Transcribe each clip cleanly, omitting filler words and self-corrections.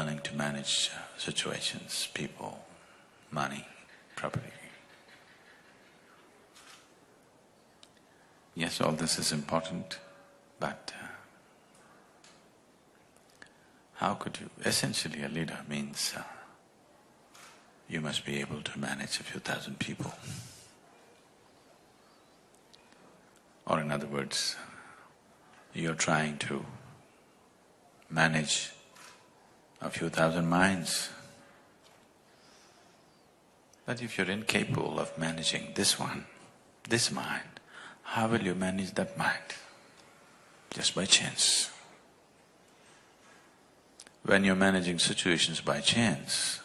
learning to manage situations, people, money, property. Yes, all this is important, but how could you… Essentially, a leader means you must be able to manage a few thousand people. Or in other words, you're trying to manage a few thousand minds. But if you're incapable of managing this one, this mind, how will you manage that mind? Just by chance. When you're managing situations by chance,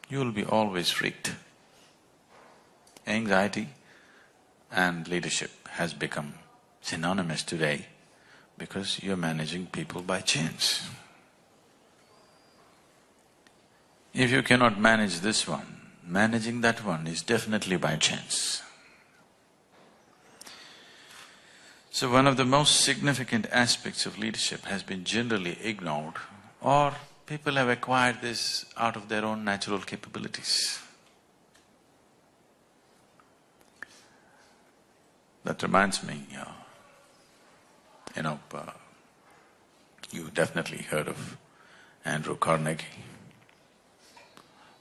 you'll be always freaked. Anxiety and leadership has become synonymous today because you're managing people by chance. If you cannot manage this one, managing that one is definitely by chance. So one of the most significant aspects of leadership has been generally ignored, or people have acquired this out of their own natural capabilities. That reminds me, you definitely heard of Andrew Carnegie.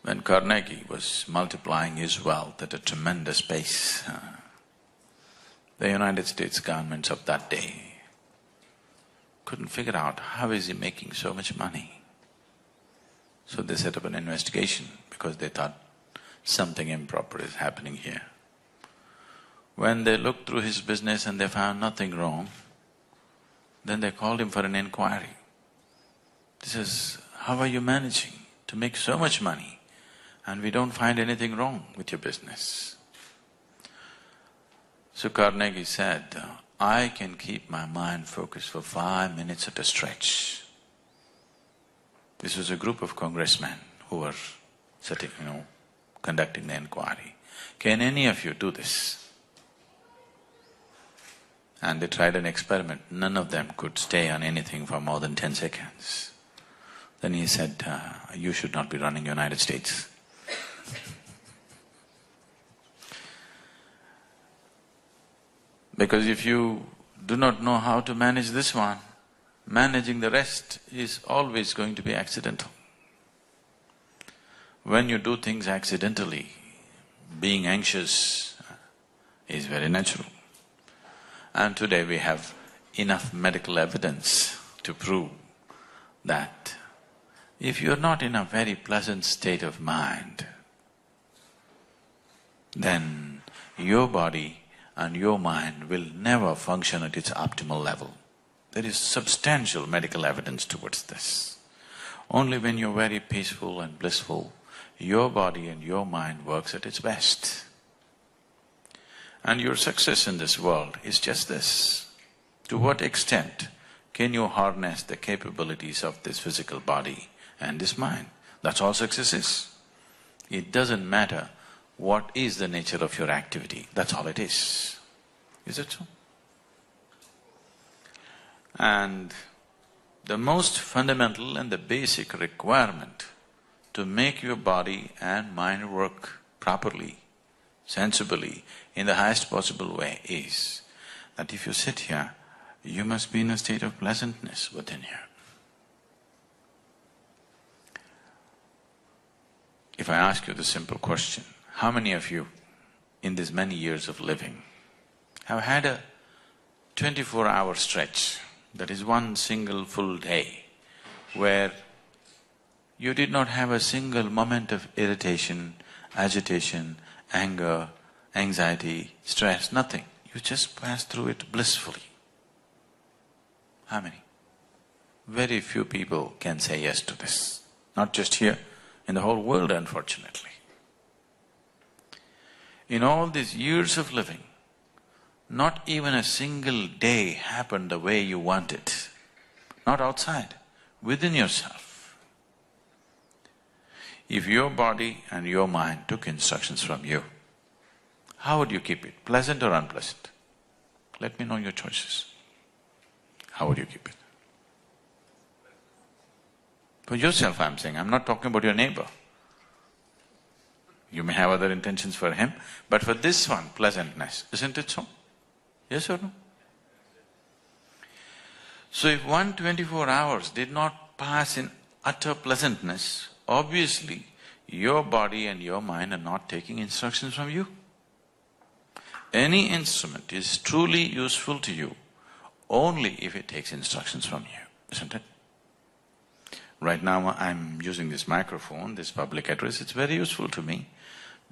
When Carnegie was multiplying his wealth at a tremendous pace, the United States governments of that day couldn't figure out how is he making so much money. So they set up an investigation because they thought something improper is happening here. When they looked through his business and they found nothing wrong, then they called him for an inquiry. He says, "How are you managing to make so much money and we don't find anything wrong with your business?" So Carnegie said, "I can keep my mind focused for 5 minutes at a stretch." This was a group of congressmen who were sitting, conducting the inquiry. "Can any of you do this?" And they tried an experiment. None of them could stay on anything for more than 10 seconds. Then he said, "You should not be running United States." Because if you do not know how to manage this one, managing the rest is always going to be accidental. When you do things accidentally, being anxious is very natural. And today we have enough medical evidence to prove that if you're not in a very pleasant state of mind, then your body and your mind will never function at its optimal level. There is substantial medical evidence towards this. Only when you're very peaceful and blissful, your body and your mind works at its best. And your success in this world is just this. To what extent can you harness the capabilities of this physical body and this mind? That's all success is. It doesn't matter what is the nature of your activity, that's all it is. Is it so? And the most fundamental and the basic requirement to make your body and mind work properly, sensibly, in the highest possible way is that if you sit here, you must be in a state of pleasantness within you. If I ask you the simple question, how many of you in these many years of living have had a 24-hour stretch, that is one single full day, where you did not have a single moment of irritation, agitation, anger, anxiety, stress, nothing. You just passed through it blissfully. How many? Very few people can say yes to this. Not just here, in the whole world, unfortunately. In all these years of living, not even a single day happened the way you want it. Not outside, within yourself. If your body and your mind took instructions from you, how would you keep it? Pleasant or unpleasant? Let me know your choices. How would you keep it? For yourself I'm saying, I'm not talking about your neighbor. You may have other intentions for him, but for this one, pleasantness, isn't it so? Yes or no? So if 124 hours did not pass in utter pleasantness, obviously your body and your mind are not taking instructions from you. Any instrument is truly useful to you only if it takes instructions from you, isn't it? Right now I'm using this microphone, this public address, it's very useful to me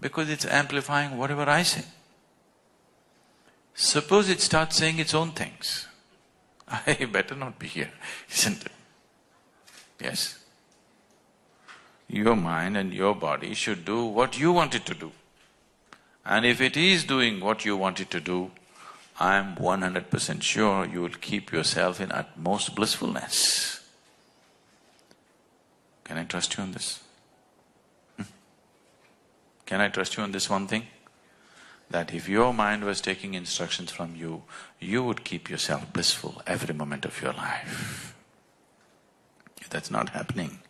because it's amplifying whatever I say. Suppose it starts saying its own things, I better not be here, isn't it? Yes? Your mind and your body should do what you want it to do. And if it is doing what you want it to do, I'm 100% sure you will keep yourself in utmost blissfulness. Can I trust you on this? Can I trust you on this one thing? That if your mind was taking instructions from you, you would keep yourself blissful every moment of your life. If that's not happening,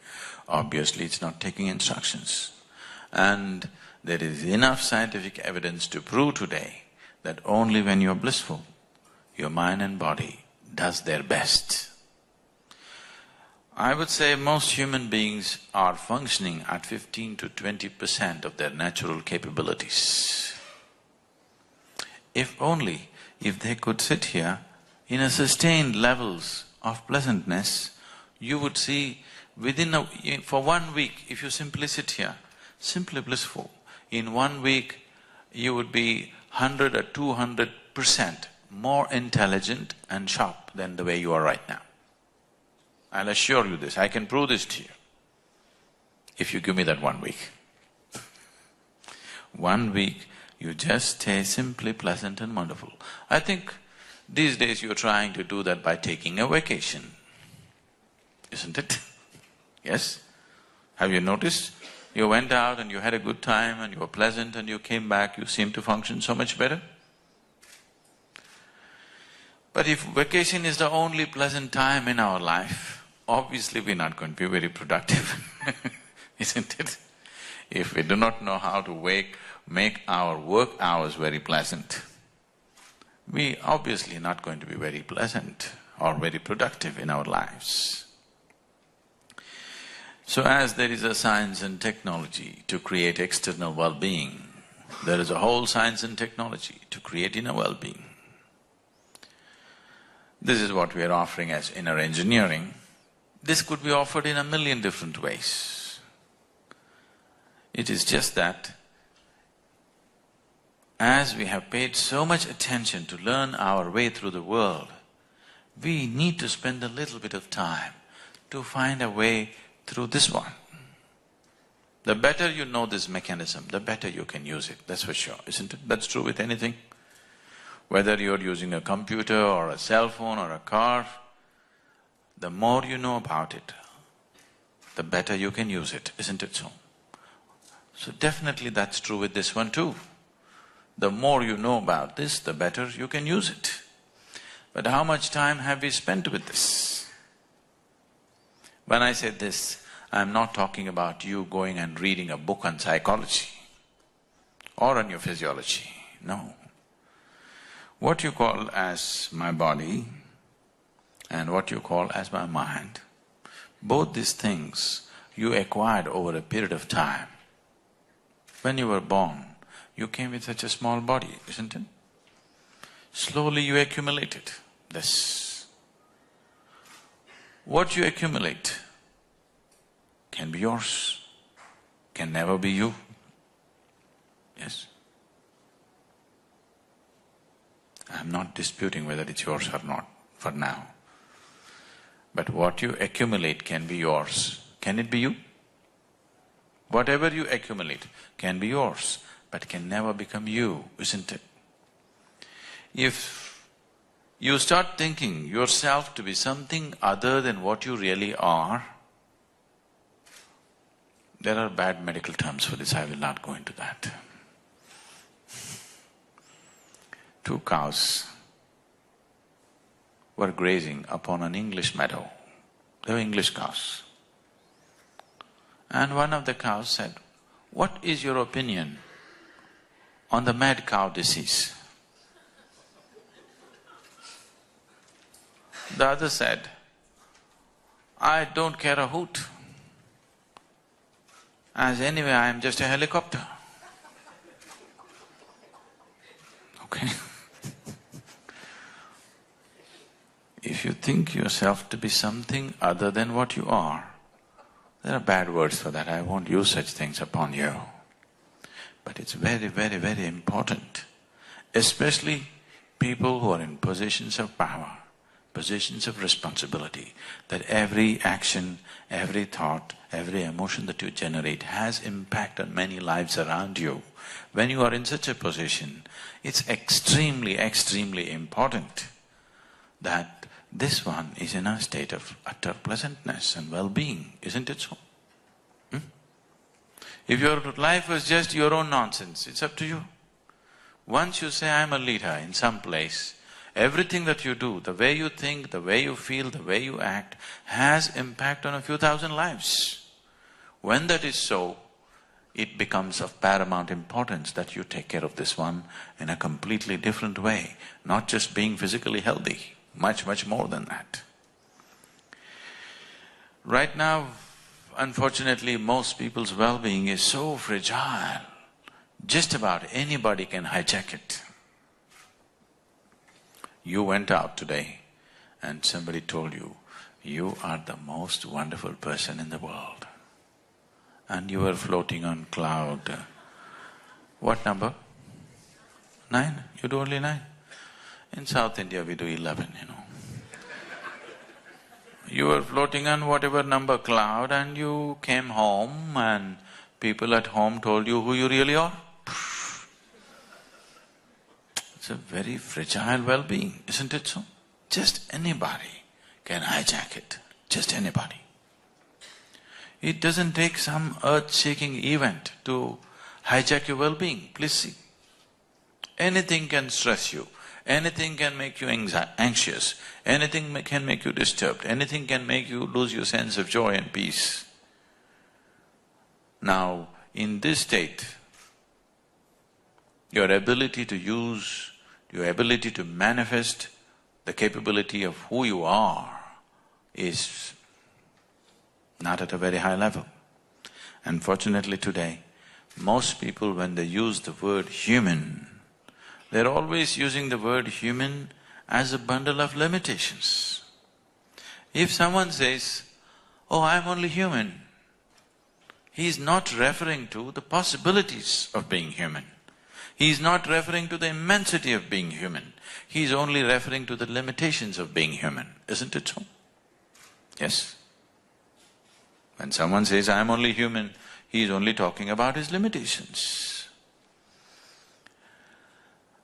obviously it's not taking instructions. And there is enough scientific evidence to prove today that only when you're blissful, your mind and body does their best. I would say most human beings are functioning at 15 to 20% of their natural capabilities. If they could sit here in a sustained levels of pleasantness, you would see for 1 week, if you simply sit here, simply blissful, in 1 week you would be 100 or 200% more intelligent and sharp than the way you are right now. I'll assure you this, I can prove this to you, if you give me that 1 week. 1 week, you just stay simply pleasant and wonderful. I think these days you're trying to do that by taking a vacation, isn't it? Yes? Have you noticed? You went out and you had a good time and you were pleasant and you came back, you seem to function so much better. But if vacation is the only pleasant time in our life, obviously we're not going to be very productive, isn't it? If we do not know how to make our work hours very pleasant, we obviously not going to be very pleasant or very productive in our lives. So as there is a science and technology to create external well-being, there is a whole science and technology to create inner well-being. This is what we are offering as inner engineering. This could be offered in a million different ways. It is just that as we have paid so much attention to learn our way through the world, we need to spend a little bit of time to find a way through this one. The better you know this mechanism, the better you can use it, that's for sure, isn't it? That's true with anything. Whether you're using a computer or a cell phone or a car, the more you know about it, the better you can use it, isn't it so? So definitely that's true with this one too. The more you know about this, the better you can use it. But how much time have we spent with this? When I say this, I'm not talking about you going and reading a book on psychology or on your physiology, no. What you call as my body and what you call as my mind, both these things you acquired over a period of time. When you were born, you came with such a small body, isn't it? Slowly you accumulated this. What you accumulate can be yours, can never be you. Yes? I'm not disputing whether it's yours or not for now. But what you accumulate can be yours. Can it be you? Whatever you accumulate can be yours, but can never become you, isn't it? If you start thinking yourself to be something other than what you really are, there are bad medical terms for this, I will not go into that. 2 cows were grazing upon an English meadow. They were English cows. And one of the cows said, "What is your opinion on the mad cow disease?" The other said, "I don't care a hoot, as anyway I am just a helicopter." Okay? If you think yourself to be something other than what you are, there are bad words for that, I won't use such things upon you. But it's very, very, very important, especially people who are in positions of power, positions of responsibility, that every action, every thought, every emotion that you generate has impact on many lives around you. When you are in such a position, it's extremely, extremely important that this one is in a state of utter pleasantness and well-being, isn't it so? If your life was just your own nonsense, it's up to you. Once you say, "I'm a leader in some place," everything that you do, the way you think, the way you feel, the way you act, has impact on a few thousand lives. When that is so, it becomes of paramount importance that you take care of this one in a completely different way, not just being physically healthy, much, much more than that. Right now, unfortunately, most people's well-being is so fragile, just about anybody can hijack it. You went out today and somebody told you, "You are the most wonderful person in the world." And you were floating on cloud… What number? 9? You do only 9? In South India we do 11, you know. You were floating on whatever number cloud and you came home and people at home told you who you really are. It's a very fragile well-being, isn't it so? Just anybody can hijack it, just anybody. It doesn't take some earth-shaking event to hijack your well-being, please see. Anything can stress you, anything can make you anxious, anything can make you disturbed, anything can make you lose your sense of joy and peace. Now, in this state, your ability to use, your ability to manifest the capability of who you are is not at a very high level. Unfortunately today, most people when they use the word human, they're always using the word human as a bundle of limitations. If someone says, "Oh, I'm only human," he's not referring to the possibilities of being human. He's not referring to the immensity of being human. He's only referring to the limitations of being human, isn't it so? Yes? When someone says, "I'm only human," he's only talking about his limitations.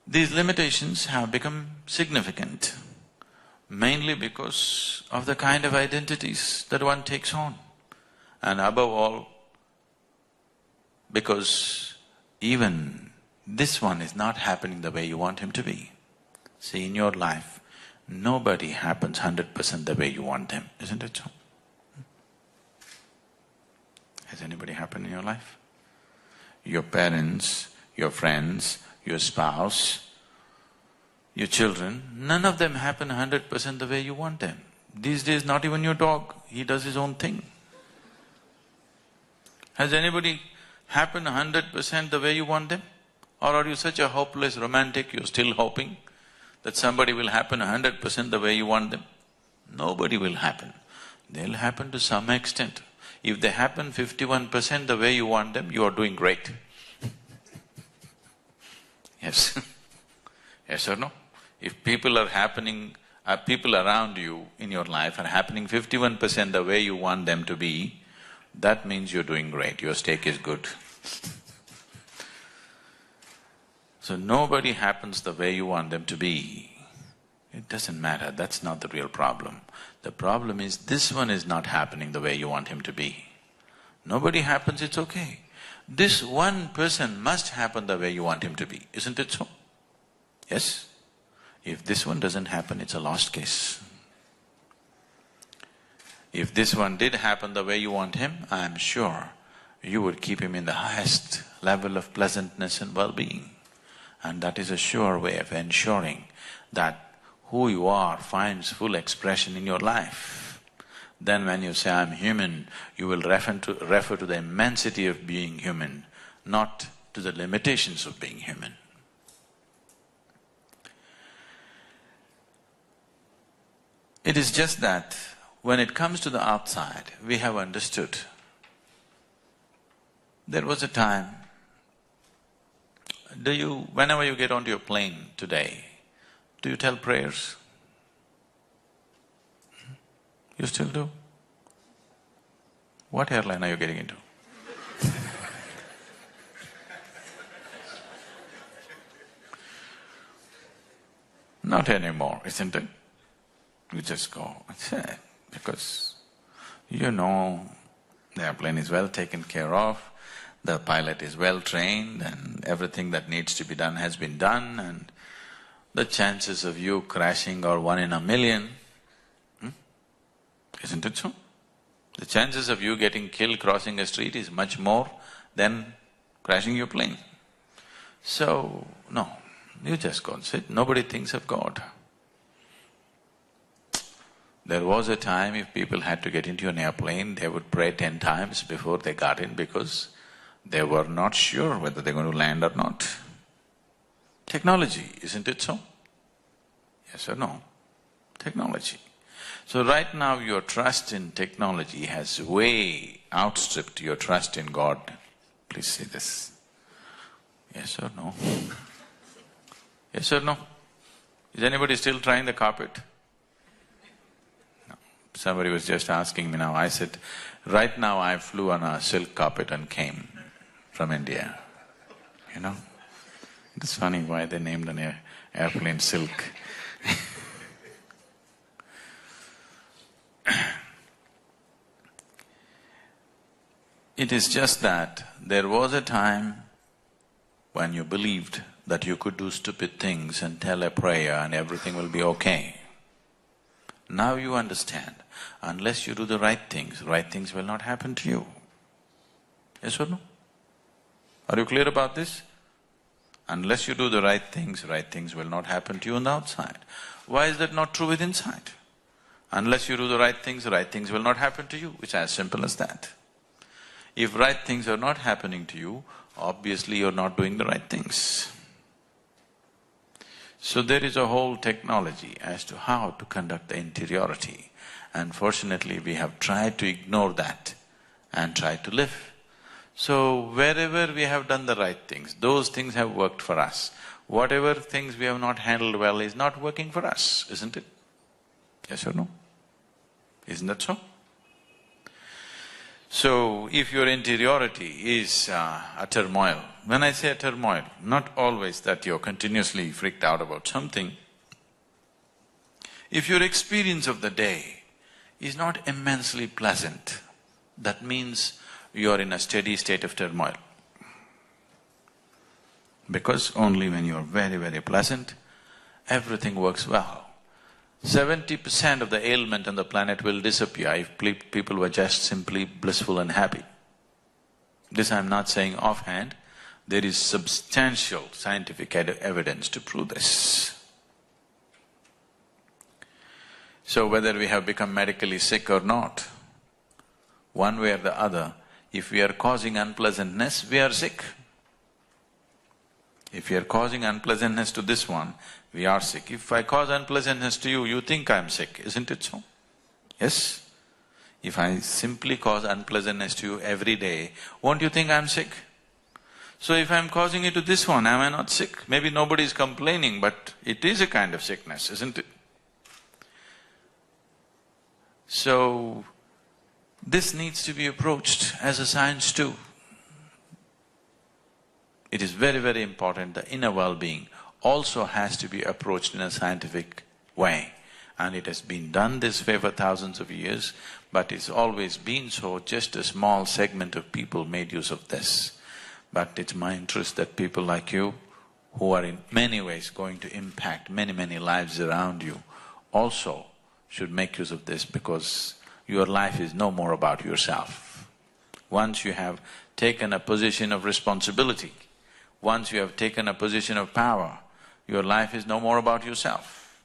These limitations have become significant, mainly because of the kind of identities that one takes on, and above all, because even this one is not happening the way you want him to be. See, in your life, nobody happens 100% the way you want them, isn't it so? Has anybody happened in your life? Your parents, your friends, your spouse, your children, none of them happen 100% the way you want them. These days, not even your dog, he does his own thing. Has anybody happened 100% the way you want them? Or are you such a hopeless romantic, you're still hoping that somebody will happen 100% the way you want them? Nobody will happen. They'll happen to some extent. If they happen 51% the way you want them, you are doing great. Yes. Yes or no? If people are happening, people around you in your life are happening 51% the way you want them to be, that means you're doing great, your steak is good. So nobody happens the way you want them to be. It doesn't matter, that's not the real problem. The problem is this one is not happening the way you want him to be. Nobody happens, it's okay. This one person must happen the way you want him to be, isn't it so? Yes? If this one doesn't happen, it's a lost case. If this one did happen the way you want him, I am sure you would keep him in the highest level of pleasantness and well-being. And that is a sure way of ensuring that who you are finds full expression in your life. Then when you say, I'm human, you will refer to the immensity of being human, not to the limitations of being human. It is just that when it comes to the outside, we have understood. There was a time, whenever you get onto your plane today, do you tell prayers? You still do? What airline are you getting into? Not anymore, isn't it? You just go, that's it, because you know the airplane is well taken care of, the pilot is well trained and everything that needs to be done has been done, and the chances of you crashing are 1 in a million. Isn't it so? The chances of you getting killed crossing a street is much more than crashing your plane. So, no, you just go and sit, nobody thinks of God. There was a time if people had to get into an airplane, they would pray 10 times before they got in because they were not sure whether they're going to land or not. Technology, isn't it so? Yes or no? Technology. So right now your trust in technology has way outstripped your trust in God. Please say this. Yes or no? Yes or no? Is anybody still trying the carpet? No. Somebody was just asking me now, I said, right now I flew on a silk carpet and came from India, you know? It's funny why they named an airplane Silk. It is just that there was a time when you believed that you could do stupid things and tell a prayer and everything will be okay. Now you understand, unless you do the right things will not happen to you. Yes or no? Are you clear about this? Unless you do the right things will not happen to you on the outside. Why is that not true with inside? Unless you do the right things will not happen to you. It's as simple as that. If right things are not happening to you, obviously you're not doing the right things. So there is a whole technology as to how to conduct the interiority. And fortunately, we have tried to ignore that and try to live. So wherever we have done the right things, those things have worked for us. Whatever things we have not handled well is not working for us, isn't it? Yes or no? Isn't that so? So, if your interiority is a turmoil, when I say a turmoil, not always that you're continuously freaked out about something. If your experience of the day is not immensely pleasant, that means you're in a steady state of turmoil. Because only when you're very, very pleasant, everything works well. 70% of the ailment on the planet will disappear if people were just simply blissful and happy. This I'm not saying offhand, there is substantial scientific evidence to prove this. So whether we have become medically sick or not, one way or the other, if we are causing unpleasantness, we are sick. If we are causing unpleasantness to this one, we are sick. If I cause unpleasantness to you, you think I'm sick, isn't it so? Yes? If I simply cause unpleasantness to you every day, won't you think I'm sick? So if I'm causing it to this one, am I not sick? Maybe nobody is complaining, but it is a kind of sickness, isn't it? So, this needs to be approached as a science too. It is very, very important, the inner well-being also has to be approached in a scientific way. And it has been done this way for thousands of years, but it's always been so, just a small segment of people made use of this. But it's my interest that people like you, who are in many ways going to impact many, many lives around you, also should make use of this, because your life is no more about yourself. once you have taken a position of responsibility, once you have taken a position of power, your life is no more about yourself.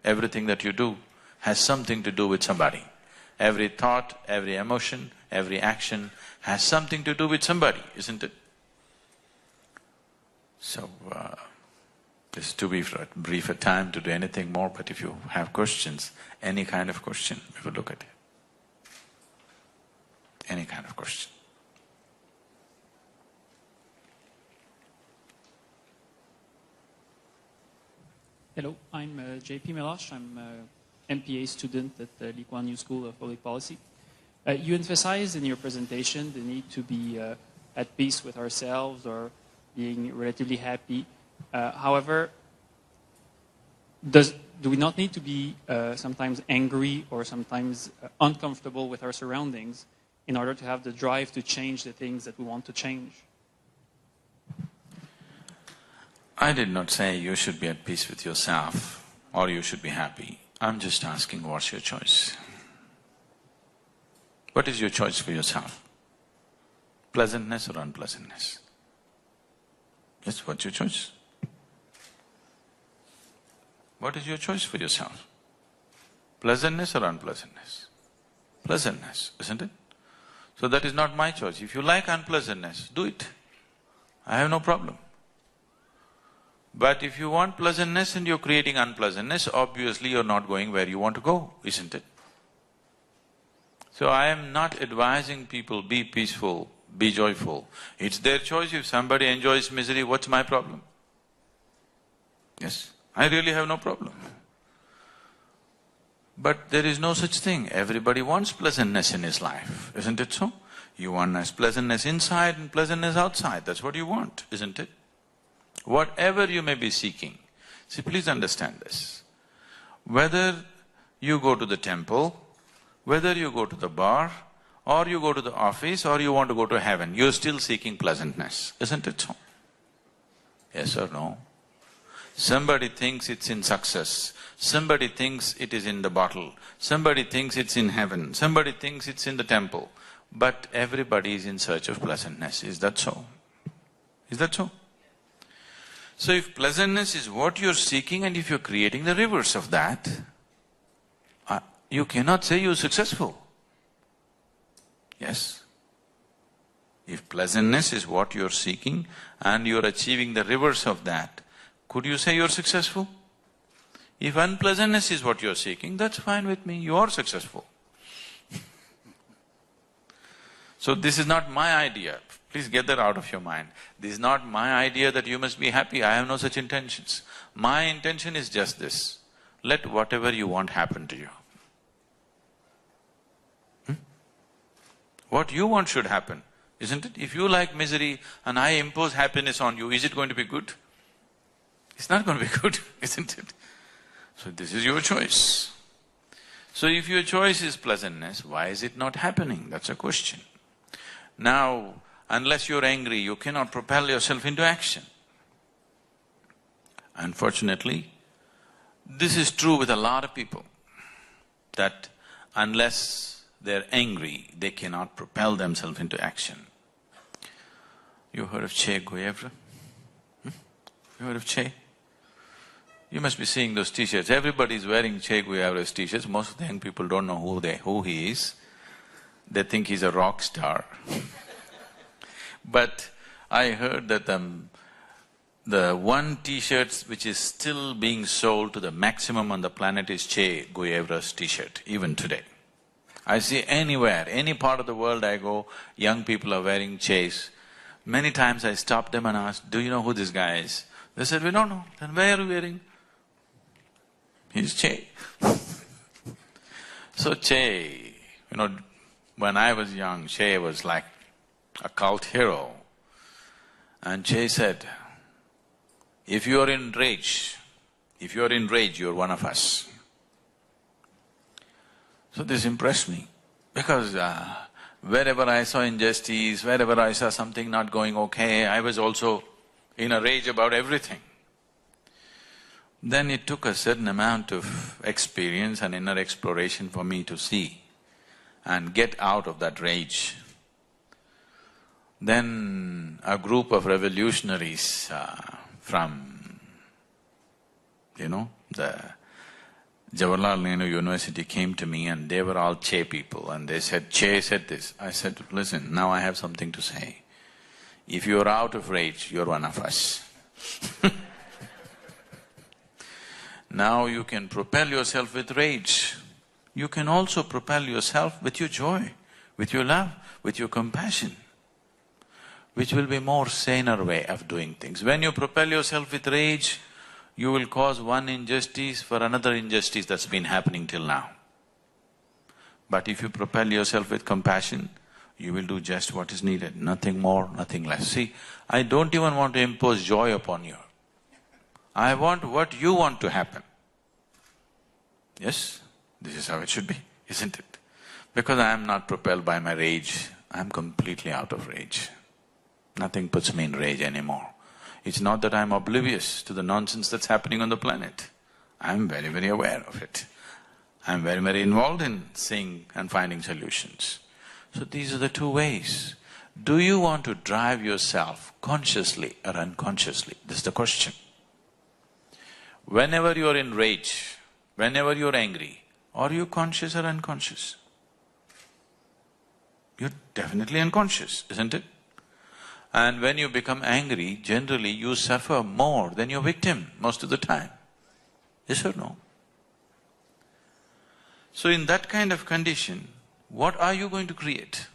Everything that you do has something to do with somebody. Every thought, every emotion, every action has something to do with somebody, isn't it? So, this is too brief a time to do anything more, but if you have questions, any kind of question, we will look at it. Any kind of question. Hello, I'm JP Melosh. I'm an MPA student at the Lee Kuan Yew School of Public Policy. You emphasized in your presentation the need to be at peace with ourselves or being relatively happy. However, do we not need to be sometimes angry or sometimes uncomfortable with our surroundings in order to have the drive to change the things that we want to change? I did not say you should be at peace with yourself or you should be happy. I'm just asking what's your choice? What is your choice for yourself? Pleasantness or unpleasantness? Yes, what's your choice? What is your choice for yourself? Pleasantness or unpleasantness? Pleasantness, isn't it? So that is not my choice. If you like unpleasantness, do it. I have no problem. But if you want pleasantness and you're creating unpleasantness, obviously you're not going where you want to go, isn't it? So I am not advising people, be peaceful, be joyful. It's their choice. If somebody enjoys misery, what's my problem? Yes, I really have no problem. But there is no such thing. Everybody wants pleasantness in his life, isn't it so? You want pleasantness inside and pleasantness outside, that's what you want, isn't it? Whatever you may be seeking, see, please understand this. Whether you go to the temple, whether you go to the bar, or you go to the office, or you want to go to heaven, you're still seeking pleasantness, isn't it so? Yes or no? Somebody thinks it's in success, somebody thinks it is in the bottle, somebody thinks it's in heaven, somebody thinks it's in the temple, but everybody is in search of pleasantness. Is that so? Is that so? So if pleasantness is what you're seeking and if you're creating the reverse of that, you cannot say you're successful. Yes? If pleasantness is what you're seeking and you're achieving the reverse of that, could you say you're successful? If unpleasantness is what you're seeking, that's fine with me, you are successful. So this is not my idea. Please get that out of your mind. This is not my idea that you must be happy, I have no such intentions. My intention is just this, let whatever you want happen to you. What you want should happen, isn't it? If you like misery and I impose happiness on you, is it going to be good? It's not going to be good, isn't it? So this is your choice. So if your choice is pleasantness, why is it not happening? That's a question. Now, unless you're angry, you cannot propel yourself into action. Unfortunately, this is true with a lot of people, that unless they're angry, they cannot propel themselves into action. You heard of Che Guevara? You heard of Che? You must be seeing those t-shirts. Everybody's wearing Che Guevara's t-shirts. Most of the young people don't know who he is. They think he's a rock star. But I heard that the one t-shirt which is still being sold to the maximum on the planet is Che Guevara's t-shirt, even today. I see anywhere, any part of the world I go, young people are wearing Che's. Many times I stop them and ask, do you know who this guy is? They said, we don't know. Then why are you wearing? He's Che. So Che, when I was young, Che was like a cult hero. And Che said, if you are in rage, you're one of us. So this impressed me, because wherever I saw injustice, wherever I saw something not going okay, I was also in a rage about everything. Then it took a certain amount of experience and inner exploration for me to see and get out of that rage. Then a group of revolutionaries from, the Jawaharlal Nehru University came to me and they were all Che people and they said, Che said this. I said, listen, now I have something to say. If you're out of rage, you're one of us. Now you can propel yourself with rage. You can also propel yourself with your joy, with your love, with your compassion, which will be more saner way of doing things. When you propel yourself with rage, you will cause one injustice for another injustice that's been happening till now. But if you propel yourself with compassion, you will do just what is needed, nothing more, nothing less. See, I don't even want to impose joy upon you. I want what you want to happen. Yes, this is how it should be, isn't it? Because I am not propelled by my rage, I am completely out of rage. Nothing puts me in rage anymore. It's not that I am oblivious to the nonsense that's happening on the planet. I am very, very aware of it. I am very, very involved in seeing and finding solutions. So these are the two ways. Do you want to drive yourself consciously or unconsciously? This is the question. Whenever you're in rage, whenever you're angry, are you conscious or unconscious? You're definitely unconscious, isn't it? And when you become angry, generally you suffer more than your victim most of the time. Yes or no? So in that kind of condition, what are you going to create?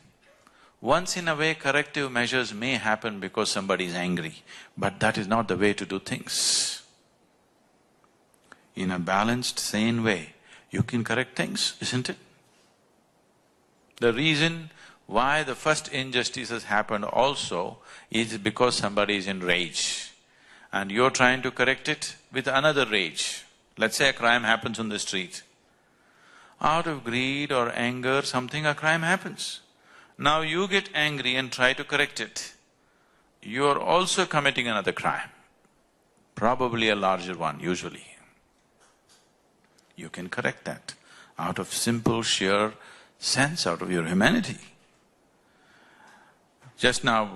Once in a way, corrective measures may happen because somebody is angry, but that is not the way to do things. In a balanced, sane way, you can correct things, isn't it? The reason why the first injustice has happened also is because somebody is in rage and you're trying to correct it with another rage. Let's say a crime happens on the street. Out of greed or anger, a crime happens. Now you get angry and try to correct it. You're also committing another crime, probably a larger one usually. You can correct that out of simple, sheer sense, out of your humanity. Just now,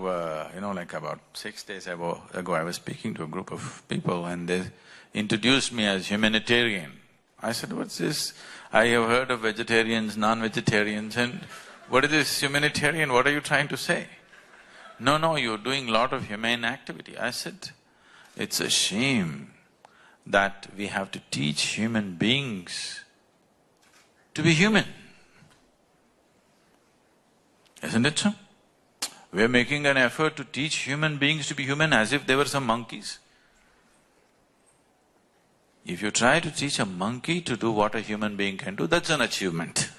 like about 6 days ago, I was speaking to a group of people and they introduced me as humanitarian. I said, what's this? I have heard of vegetarians, non-vegetarians, and what is this humanitarian? What are you trying to say? No, you're doing a lot of humane activity. I said, it's a shame that we have to teach human beings to be human. Isn't it so? We are making an effort to teach human beings to be human as if they were some monkeys. If you try to teach a monkey to do what a human being can do, that's an achievement.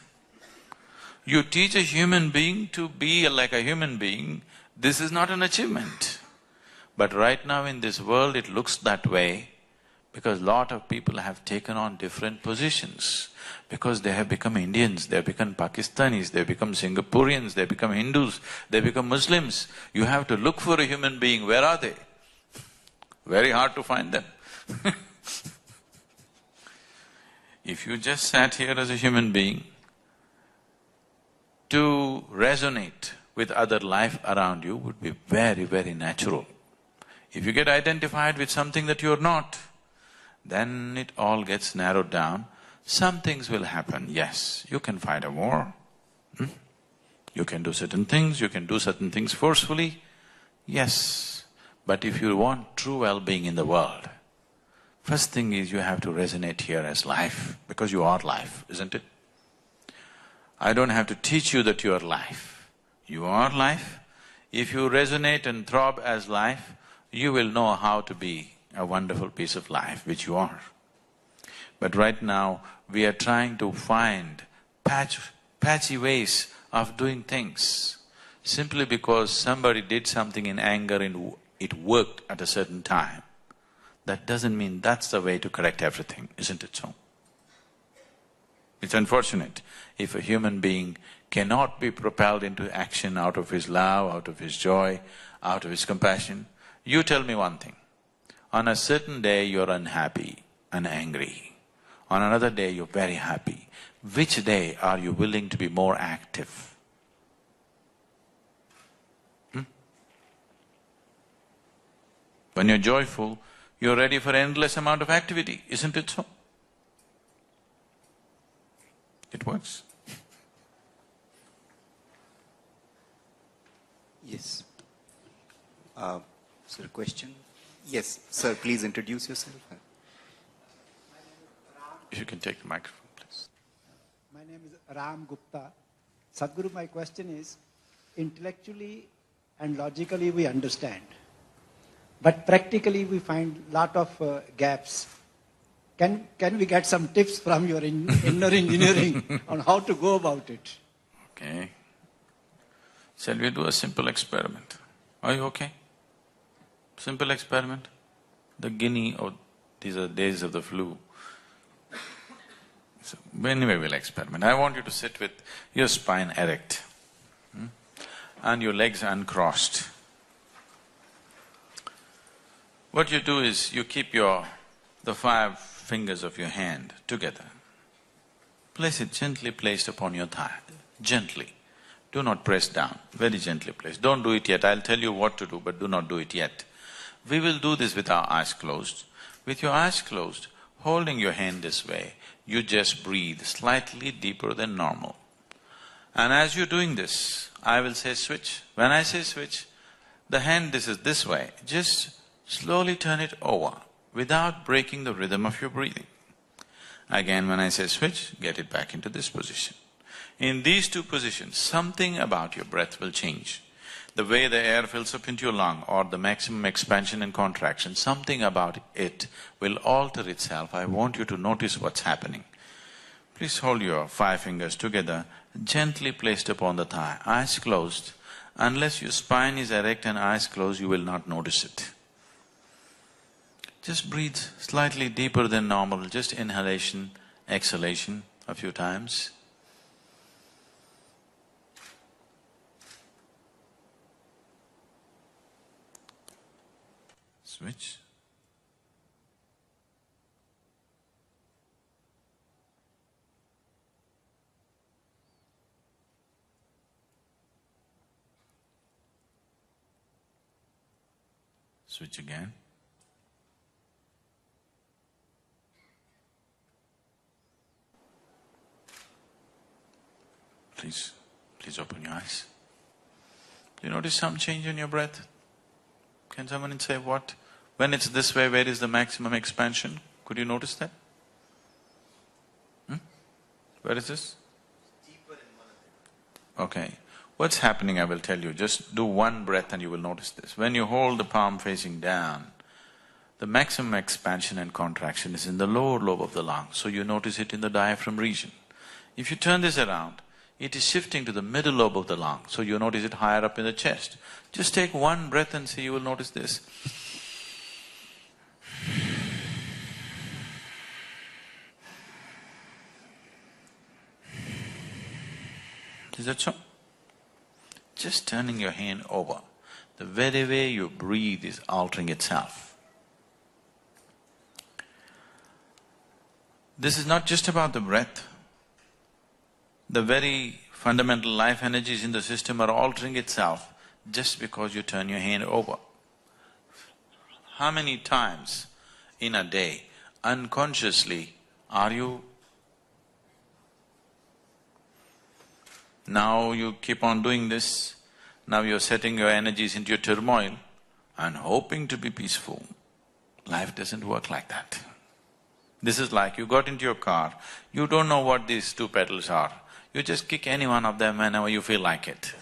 You teach a human being to be like a human being, this is not an achievement. But right now in this world it looks that way because lot of people have taken on different positions. Because they have become Indians, they have become Pakistanis, they have become Singaporeans, they have become Hindus, they have become Muslims. You have to look for a human being, where are they? Very hard to find them. If you just sat here as a human being, to resonate with other life around you would be very, very natural. If you get identified with something that you're not, then it all gets narrowed down. Some things will happen, yes, you can fight a war, you can do certain things, you can do certain things forcefully, yes. But if you want true well-being in the world, first thing is you have to resonate here as life, because you are life, isn't it? I don't have to teach you that you are life. You are life. If you resonate and throb as life, you will know how to be a wonderful piece of life, which you are. But right now, we are trying to find patchy ways of doing things. Simply because somebody did something in anger and it worked at a certain time, that doesn't mean that's the way to correct everything, isn't it so? It's unfortunate if a human being cannot be propelled into action out of his love, out of his joy, out of his compassion. You tell me one thing, on a certain day you're unhappy and angry, on another day you're very happy. Which day are you willing to be more active? When you're joyful, you're ready for endless amount of activity, isn't it so? It works. Yes. Sir, question? Yes, sir, please introduce yourself. If you can take the microphone, please. My name is Ram Gupta. Sadhguru, my question is, intellectually and logically we understand, but practically we find lot of gaps. Can we get some tips from your inner engineering on how to go about it? Okay. Shall we do a simple experiment? Are you okay? Simple experiment? The guinea, or these are days of the flu. So anyway, we'll experiment. I want you to sit with your spine erect, and your legs uncrossed. What you do is you keep the 5 fingers of your hand together. Place it gently placed upon your thigh, gently. Do not press down, very gently placed. Don't do it yet, I'll tell you what to do, but do not do it yet. We will do this with our eyes closed. With your eyes closed, holding your hand this way, you just breathe slightly deeper than normal. And as you're doing this, I will say switch. When I say switch, the hand this way, just slowly turn it over without breaking the rhythm of your breathing. Again, when I say switch, get it back into this position. In these 2 positions, something about your breath will change. The way the air fills up into your lung or the maximum expansion and contraction, something about it will alter itself. I want you to notice what's happening. Please hold your 5 fingers together, gently placed upon the thigh, eyes closed. Unless your spine is erect and eyes closed, you will not notice it. Just breathe slightly deeper than normal, just inhalation, exhalation a few times. Switch. Switch again. Please open your eyes. Do you notice some change in your breath? Can someone say what? When it's this way, where is the maximum expansion? Could you notice that? Where is this? Deeper in one of them. Okay. What's happening, I will tell you. Just do 1 breath and you will notice this. When you hold the palm facing down, the maximum expansion and contraction is in the lower lobe of the lung, so you notice it in the diaphragm region. If you turn this around, it is shifting to the middle lobe of the lung, so you notice it higher up in the chest. Just take 1 breath and see, you will notice this. Is that so? Just turning your hand over, the very way you breathe is altering itself. This is not just about the breath. The very fundamental life energies in the system are altering itself just because you turn your hand over. How many times in a day, unconsciously, are you… Now you keep on doing this, now you're setting your energies into your turmoil and hoping to be peaceful. Life doesn't work like that. This is like you got into your car, you don't know what these 2 pedals are. You just kick any one of them whenever you feel like it.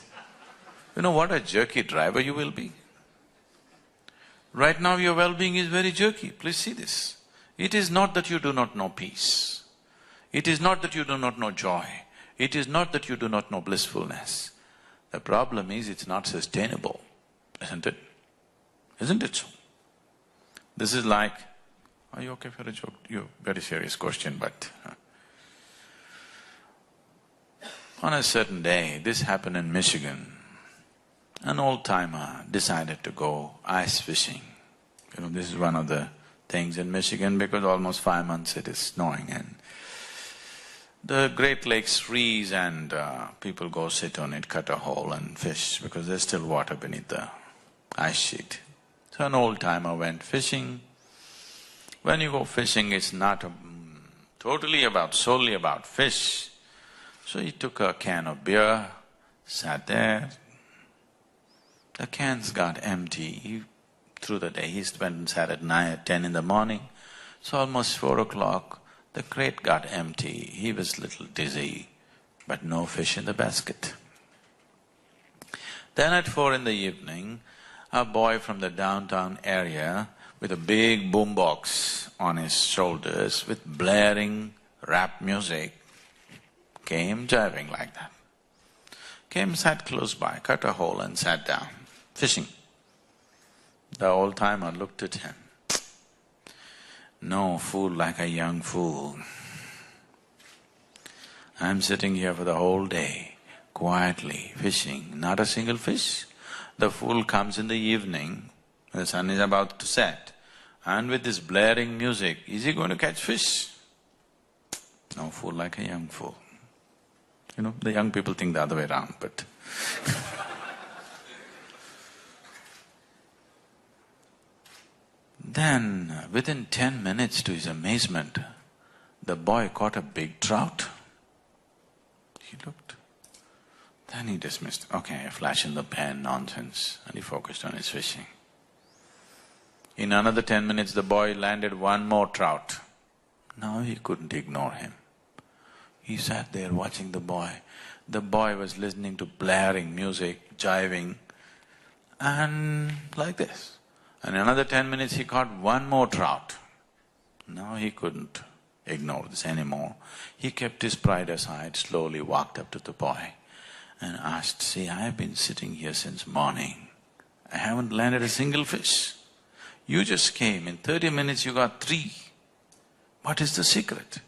You know what a jerky driver you will be? Right now your well-being is very jerky, please see this. It is not that you do not know peace. It is not that you do not know joy. It is not that you do not know blissfulness. The problem is it's not sustainable, isn't it? Isn't it so? This is like… Are you okay for a joke? You… very serious question, but… On a certain day, this happened in Michigan. An old-timer decided to go ice fishing. This is one of the things in Michigan because almost 5 months it is snowing and the Great Lakes freeze and people go sit on it, cut a hole and fish because there's still water beneath the ice sheet. So an old-timer went fishing. When you go fishing, it's not solely about fish. So he took a can of beer, sat there. The cans got empty. Through the day, he went and sat at 9, 10 in the morning. So almost 4 o'clock, the crate got empty. He was a little dizzy, but no fish in the basket. Then at 4 in the evening, a boy from the downtown area with a big boombox on his shoulders with blaring rap music came jiving like that. Came, sat close by, cut a hole and sat down, fishing. The old-timer looked at him. No fool like a young fool. I'm sitting here for the whole day, quietly fishing, not a single fish. The fool comes in the evening, the sun is about to set, and with this blaring music, is he going to catch fish? No fool like a young fool. You know, the young people think the other way around, but then, within 10 minutes, to his amazement, the boy caught a big trout. He looked. Then he dismissed, okay, a flash in the pan, nonsense, and he focused on his fishing. In another 10 minutes, the boy landed one more trout. Now he couldn't ignore him. He sat there watching the boy. The boy was listening to blaring music, jiving, and like this. And in another 10 minutes, he caught one more trout. Now he couldn't ignore this anymore. He kept his pride aside, slowly walked up to the boy and asked, see, I have been sitting here since morning. I haven't landed a single fish. You just came, in 30 minutes you got 3. What is the secret?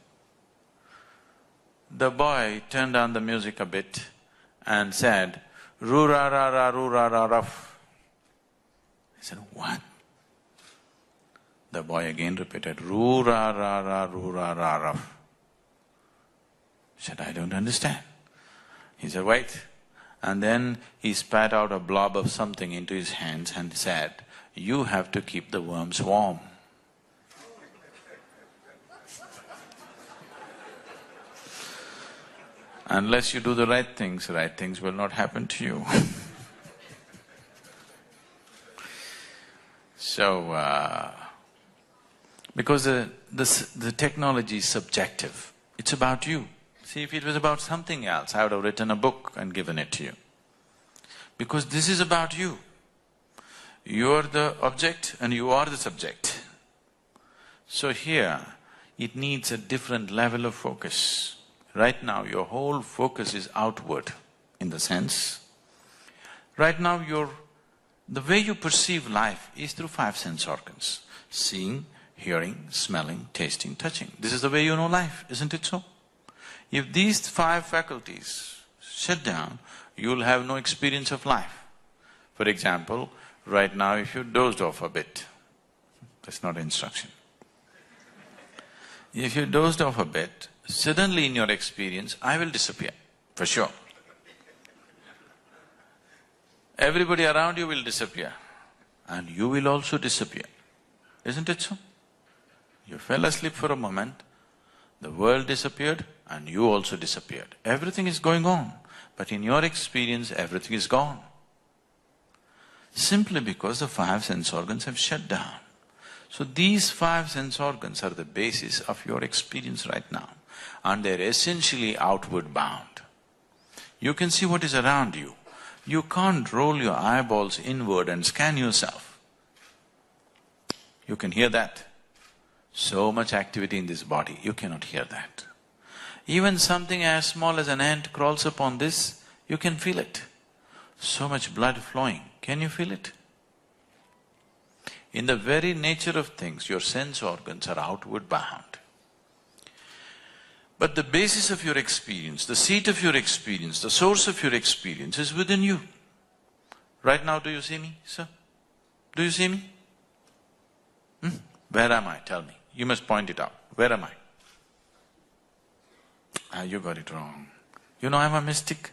The boy turned down the music a bit and said, "Ru-ra-ra-ra, ru-ra-ra-ruff." I said, what? The boy again repeated, "Ru-ra-ra-ra, ru-ra-ra-ruff." I said, I don't understand. He said, wait. And then he spat out a blob of something into his hands and said, you have to keep the worms warm. Unless you do the right things will not happen to you. So, because the technology is subjective, it's about you. See, if it was about something else, I would have written a book and given it to you. Because this is about you. You are the object and you are the subject. So here, it needs a different level of focus. Right now, your whole focus is outward, in the sense, right now the way you perceive life is through 5 sense organs. Seeing, hearing, smelling, tasting, touching. This is the way you know life, isn't it so? If these 5 faculties shut down, you'll have no experience of life. For example, right now if you dozed off a bit, that's not instruction. If you dozed off a bit, suddenly in your experience, I will disappear, for sure. Everybody around you will disappear, and you will also disappear, isn't it so? You fell asleep for a moment, the world disappeared and you also disappeared. Everything is going on, but in your experience, everything is gone. Simply because the 5 sense organs have shut down. So these 5 sense organs are the basis of your experience right now, and they're essentially outward bound. You can see what is around you. You can't roll your eyeballs inward and scan yourself. You can hear that. So much activity in this body, you cannot hear that. Even something as small as an ant crawls upon this, you can feel it. So much blood flowing, can you feel it? In the very nature of things, your sense organs are outward bound. But the basis of your experience, the seat of your experience, the source of your experience is within you. Right now, do you see me, sir? Do you see me? Where am I? Tell me. You must point it out. Where am I? You got it wrong. You know I'm a mystic.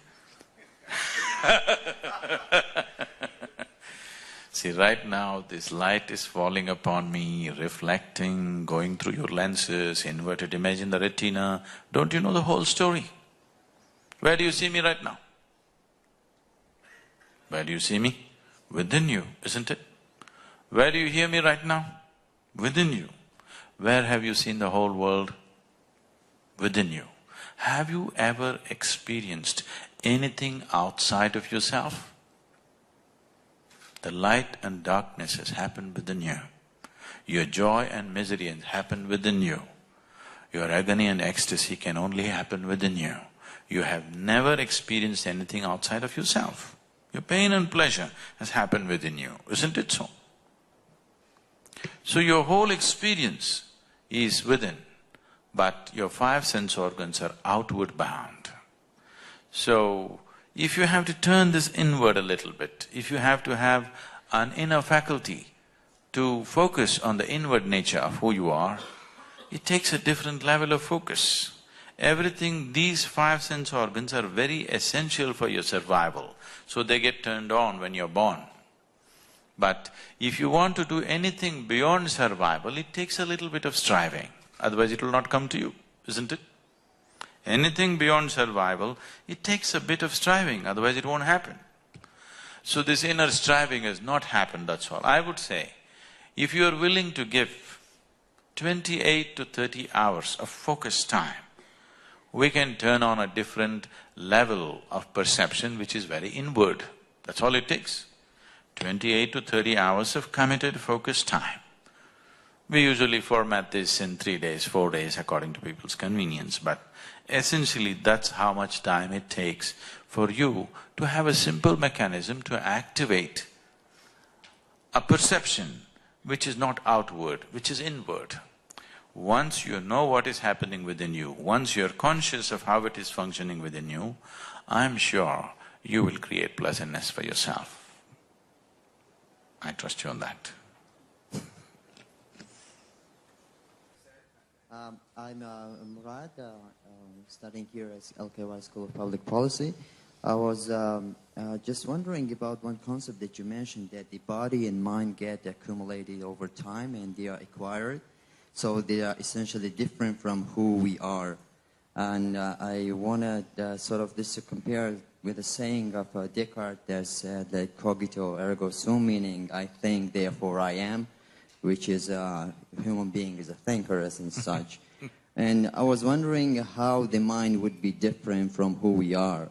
See, right now this light is falling upon me, reflecting, going through your lenses, inverted image in the retina. Don't you know the whole story? Where do you see me right now? Where do you see me? Within you, isn't it? Where do you hear me right now? Within you. Where have you seen the whole world? Within you. Have you ever experienced anything outside of yourself? The light and darkness has happened within you. Your joy and misery has happened within you. Your agony and ecstasy can only happen within you. You have never experienced anything outside of yourself. Your pain and pleasure has happened within you, isn't it so? So your whole experience is within, but your five sense organs are outward bound. So, if you have to turn this inward a little bit, if you have to have an inner faculty to focus on the inward nature of who you are, it takes a different level of focus. Everything, these five sense organs are very essential for your survival, so they get turned on when you're born. But if you want to do anything beyond survival, it takes a little bit of striving, otherwise it will not come to you, isn't it? Anything beyond survival, it takes a bit of striving, otherwise it won't happen. So this inner striving has not happened, that's all. I would say, if you are willing to give 28 to 30 hours of focused time, we can turn on a different level of perception which is very inward. That's all it takes. 28 to 30 hours of committed focused time. We usually format this in 3 days, 4 days according to people's convenience, but essentially that's how much time it takes for you to have a simple mechanism to activate a perception which is not outward, which is inward. Once you know what is happening within you, once you're conscious of how it is functioning within you, I'm sure you will create pleasantness for yourself. I trust you on that. I'm Murad, studying here at LKY School of Public Policy. I was just wondering about one concept that you mentioned, that the body and mind get accumulated over time and they are acquired. So they are essentially different from who we are. And I wanted sort of this to compare with the saying of Descartes that said that cogito ergo sum, meaning I think, therefore I am, which is a human being is a thinker as and such. And I was wondering how the mind would be different from who we are.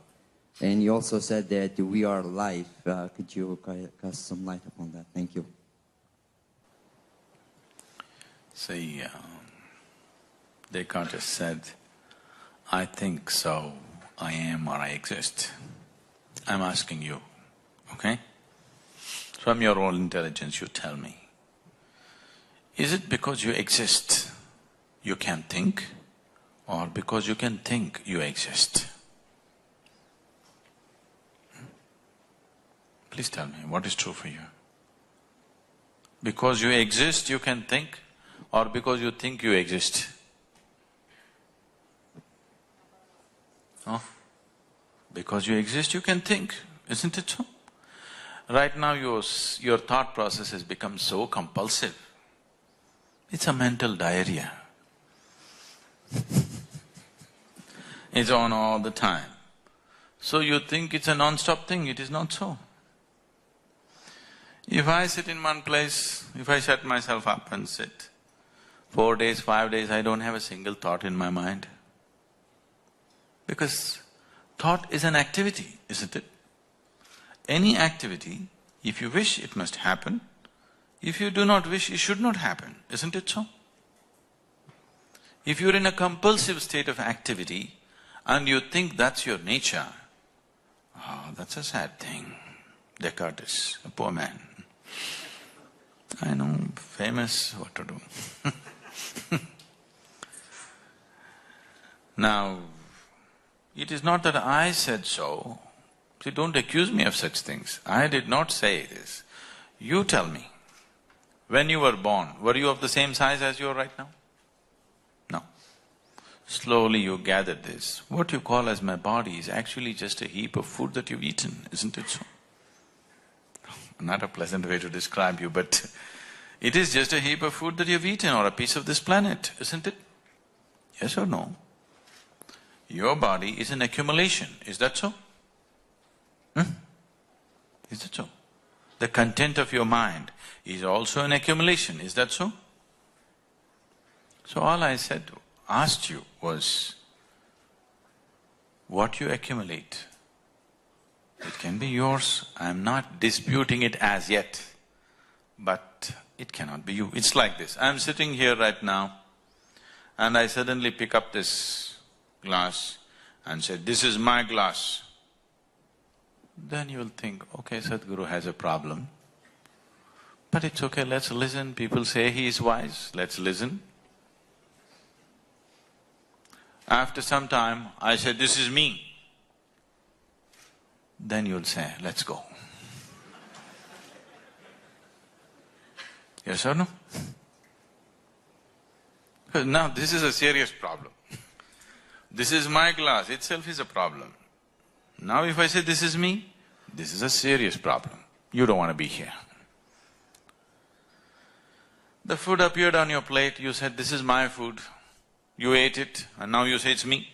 And you also said that we are life. Could you cast some light upon that? Thank you. See, Descartes said, I think so, I am or I exist. I'm asking you, okay? From your own intelligence, you tell me. Is it because you exist, you can think, or because you can think, you exist? Please tell me, what is true for you? Because you exist, you can think, or because you think you exist? Huh? Because you exist, you can think, isn't it so? Right now your thought process has become so compulsive. It's a mental diarrhea. It's on all the time. So you think it's a non-stop thing, it is not so. If I sit in one place, if I shut myself up and sit, 4 days, 5 days, I don't have a single thought in my mind. Because thought is an activity, isn't it? Any activity, if you wish, it must happen. If you do not wish, it should not happen, isn't it so? If you're in a compulsive state of activity and you think that's your nature, that's a sad thing. Descartes is a poor man. I know, famous, what to do. Now, it is not that I said so. See, don't accuse me of such things. I did not say this. You tell me, when you were born, were you of the same size as you are right now? No. Slowly you gathered this. What you call as my body is actually just a heap of food that you've eaten, isn't it so? not a pleasant way to describe you, but it is just a heap of food that you've eaten or a piece of this planet, isn't it? Yes or no? Your body is an accumulation, is that so? Is that so? The content of your mind is also an accumulation, is that so? So all I asked you was, what you accumulate, it can be yours, I'm not disputing it as yet, but it cannot be you. It's like this, I'm sitting here right now and I suddenly pick up this glass and say, this is my glass. Then you'll think, okay, Sadhguru has a problem, but it's okay, let's listen. People say he is wise, let's listen. After some time, I said, this is me. Then you'll say, let's go. Yes or no? Because now this is a serious problem. This is my glass itself is a problem. Now if I say this is me, this is a serious problem. You don't want to be here. The food appeared on your plate, you said, this is my food. You ate it and now you say it's me.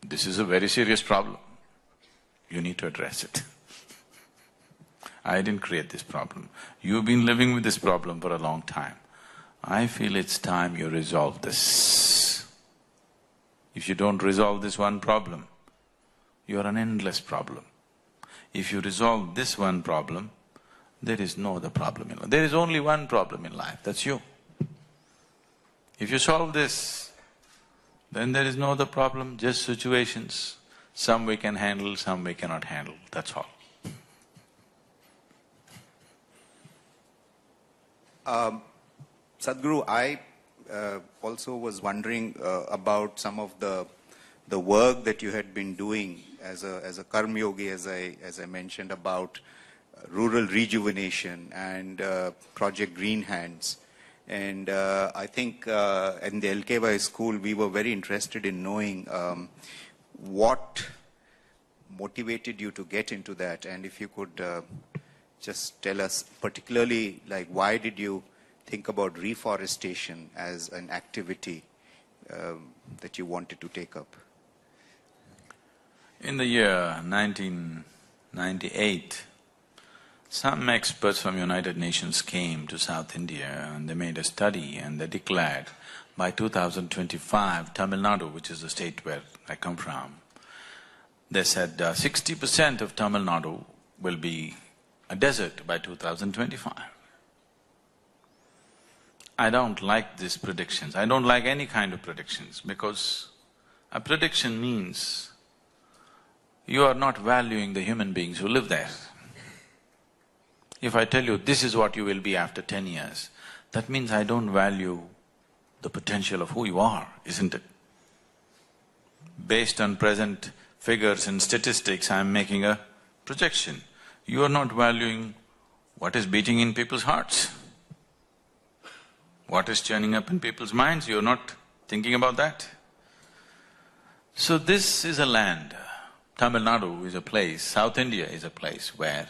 This is a very serious problem. You need to address it. I didn't create this problem. You've been living with this problem for a long time. I feel it's time you resolve this. If you don't resolve this one problem, you're an endless problem. If you resolve this one problem, there is no other problem in life. There is only one problem in life, that's you. If you solve this, then there is no other problem, just situations. Some we can handle, some we cannot handle, that's all. Sadhguru, I also was wondering about some of the work that you had been doing as a karma yogi, as I mentioned, about rural rejuvenation and Project Green Hands. And I think in the LKY school we were very interested in knowing what motivated you to get into that, and if you could just tell us particularly, like, why did you think about reforestation as an activity that you wanted to take up? In the year 1998, some experts from United Nations came to South India and they made a study and they declared by 2025, Tamil Nadu, which is the state where I come from, they said 60% of Tamil Nadu will be a desert by 2025. I don't like these predictions. I don't like any kind of predictions because a prediction means you are not valuing the human beings who live there. If I tell you this is what you will be after 10 years, that means I don't value the potential of who you are, isn't it? Based on present figures and statistics, I'm making a projection. You are not valuing what is beating in people's hearts, what is churning up in people's minds, you're not thinking about that. So this is a land, Tamil Nadu is a place, South India is a place where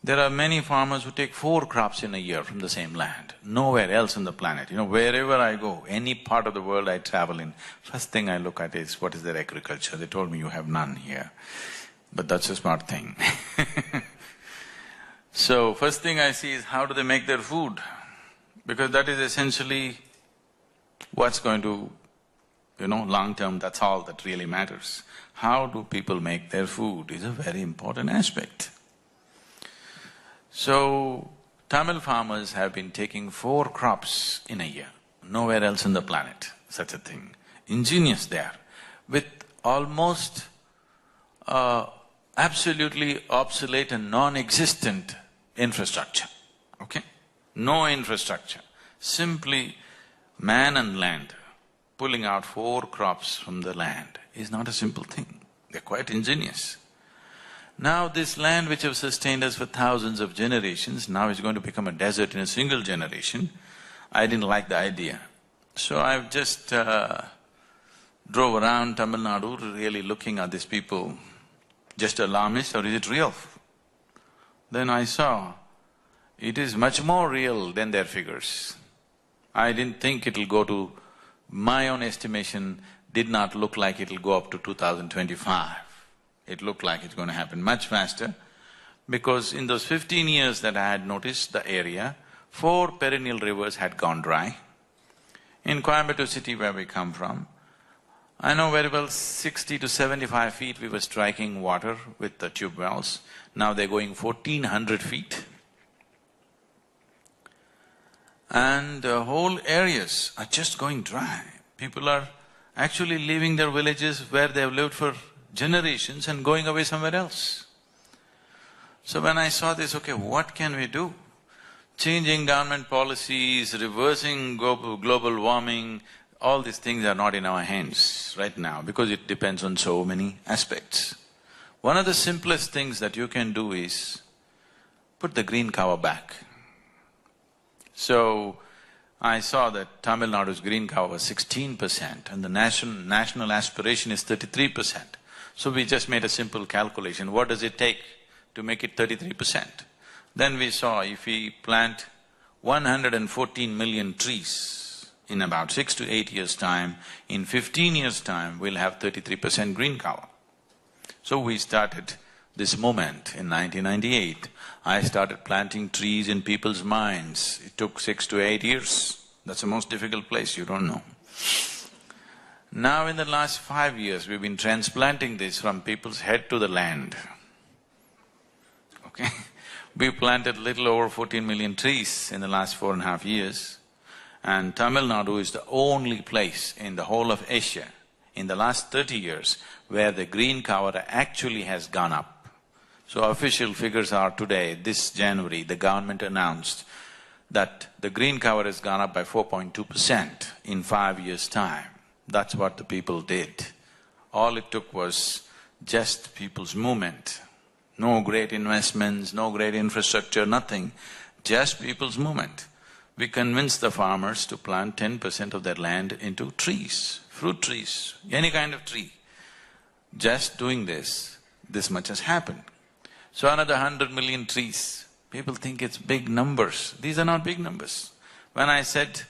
there are many farmers who take 4 crops in a year from the same land, nowhere else on the planet. You know, wherever I go, any part of the world I travel in, first thing I look at is what is their agriculture. They told me you have none here, but that's a smart thing. So first thing I see is how do they make their food, because that is essentially what's going to, long term, that's all that really matters. How do people make their food is a very important aspect. So, Tamil farmers have been taking 4 crops in a year, nowhere else on the planet, such a thing. Ingenious they are, with almost absolutely obsolete and non-existent infrastructure, okay? No infrastructure, simply man and land. Pulling out 4 crops from the land is not a simple thing, they're quite ingenious. Now this land which have sustained us for thousands of generations, now is going to become a desert in a single generation. I didn't like the idea. So I've just drove around Tamil Nadu really looking at these people, just alarmist or is it real? then I saw it is much more real than their figures. I didn't think it'll go to… my own estimation did not look like it'll go up to 2025. It looked like it's going to happen much faster, because in those 15 years that I had noticed the area, 4 perennial rivers had gone dry. In Coimbatore city where we come from, I know very well 60 to 75 feet we were striking water with the tube wells. Now they're going 1400 feet. And whole areas are just going dry. People are actually leaving their villages where they've lived for generations and going away somewhere else. So when I saw this, okay, what can we do? Changing government policies, reversing global warming, all these things are not in our hands right now because it depends on so many aspects. One of the simplest things that you can do is put the green cover back. So, I saw that Tamil Nadu's green cover was 16% and the national aspiration is 33%. So we just made a simple calculation, what does it take to make it 33%? Then we saw if we plant 114 million trees in about 6 to 8 years' time, in 15 years' time, we'll have 33% green cover. So we started this movement in 1998. I started planting trees in people's minds. It took 6 to 8 years. That's the most difficult place, you don't know. Now in the last 5 years, we've been transplanting this from people's head to the land. Okay? We planted little over 14 million trees in the last 4.5 years. And Tamil Nadu is the only place in the whole of Asia in the last 30 years where the green cover actually has gone up. So official figures are today, this January, the government announced that the green cover has gone up by 4.2% in 5 years' time. That's what the people did. All it took was just people's movement. No great investments, no great infrastructure, nothing, just people's movement. We convinced the farmers to plant 10% of their land into trees, fruit trees, any kind of tree. Just doing this much has happened. So another 100 million trees, people think it's big numbers. These are not big numbers. When I said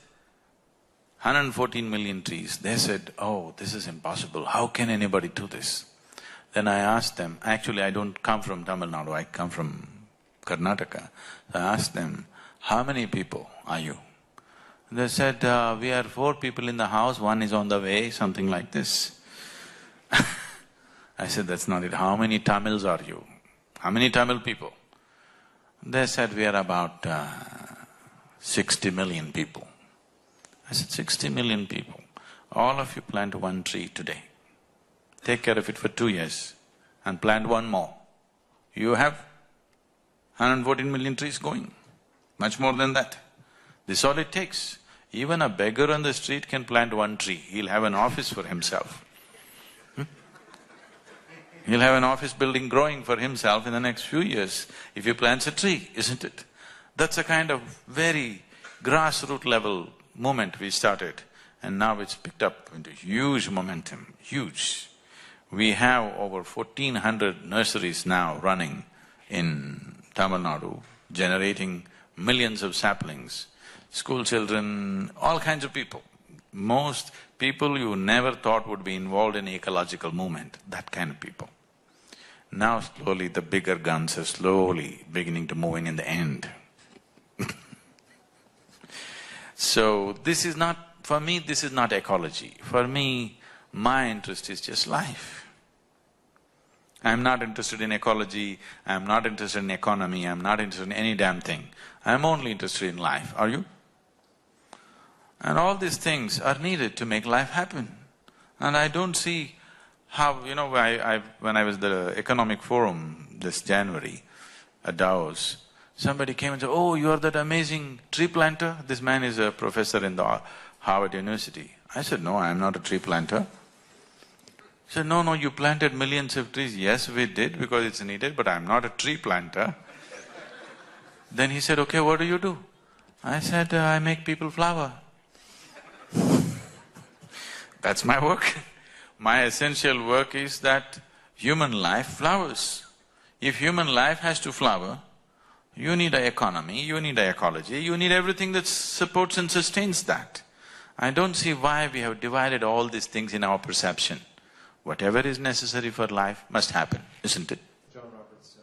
114 million trees, they said, oh, this is impossible, how can anybody do this? Then I asked them, actually I don't come from Tamil Nadu, I come from Karnataka. So I asked them, how many people are you? They said, we are 4 people in the house, 1 is on the way, something like this. I said, that's not it. How many Tamils are you? How many Tamil people? They said, we are about 60 million people. I said, 60 million people. All of you plant 1 tree today. Take care of it for 2 years and plant 1 more. You have 114 million trees going. Much more than that. This is all it takes. Even a beggar on the street can plant 1 tree, he'll have an office for himself. He'll have an office building growing for himself in the next few years if he plants a tree, isn't it? That's a kind of very grassroots level movement we started, and now it's picked up into huge momentum, huge. We have over 1400 nurseries now running in Tamil Nadu, generating millions of saplings, school children, all kinds of people. Most people you never thought would be involved in ecological movement, that kind of people. Now slowly the bigger guns are slowly beginning to move in the end. So this is not… for me this is not ecology. For me, my interest is just life. I'm not interested in ecology, I'm not interested in economy, I'm not interested in any damn thing. I'm only interested in life. Are you? And all these things are needed to make life happen. And I don't see how… when I was at the Economic Forum this January at Davos, somebody came and said, oh, you are that amazing tree planter? This man is a professor in the Harvard University. I said, no, I am not a tree planter. He said, no, you planted millions of trees. Yes, we did because it's needed, but I'm not a tree planter. Then he said, okay, what do you do? I said, I make people flower. That's my work. My essential work is that human life flowers. If human life has to flower, You need an economy, you need an ecology, you need everything that supports and sustains that. I don't see why we have divided all these things in our perception. Whatever is necessary for life must happen, isn't it? John Roberts,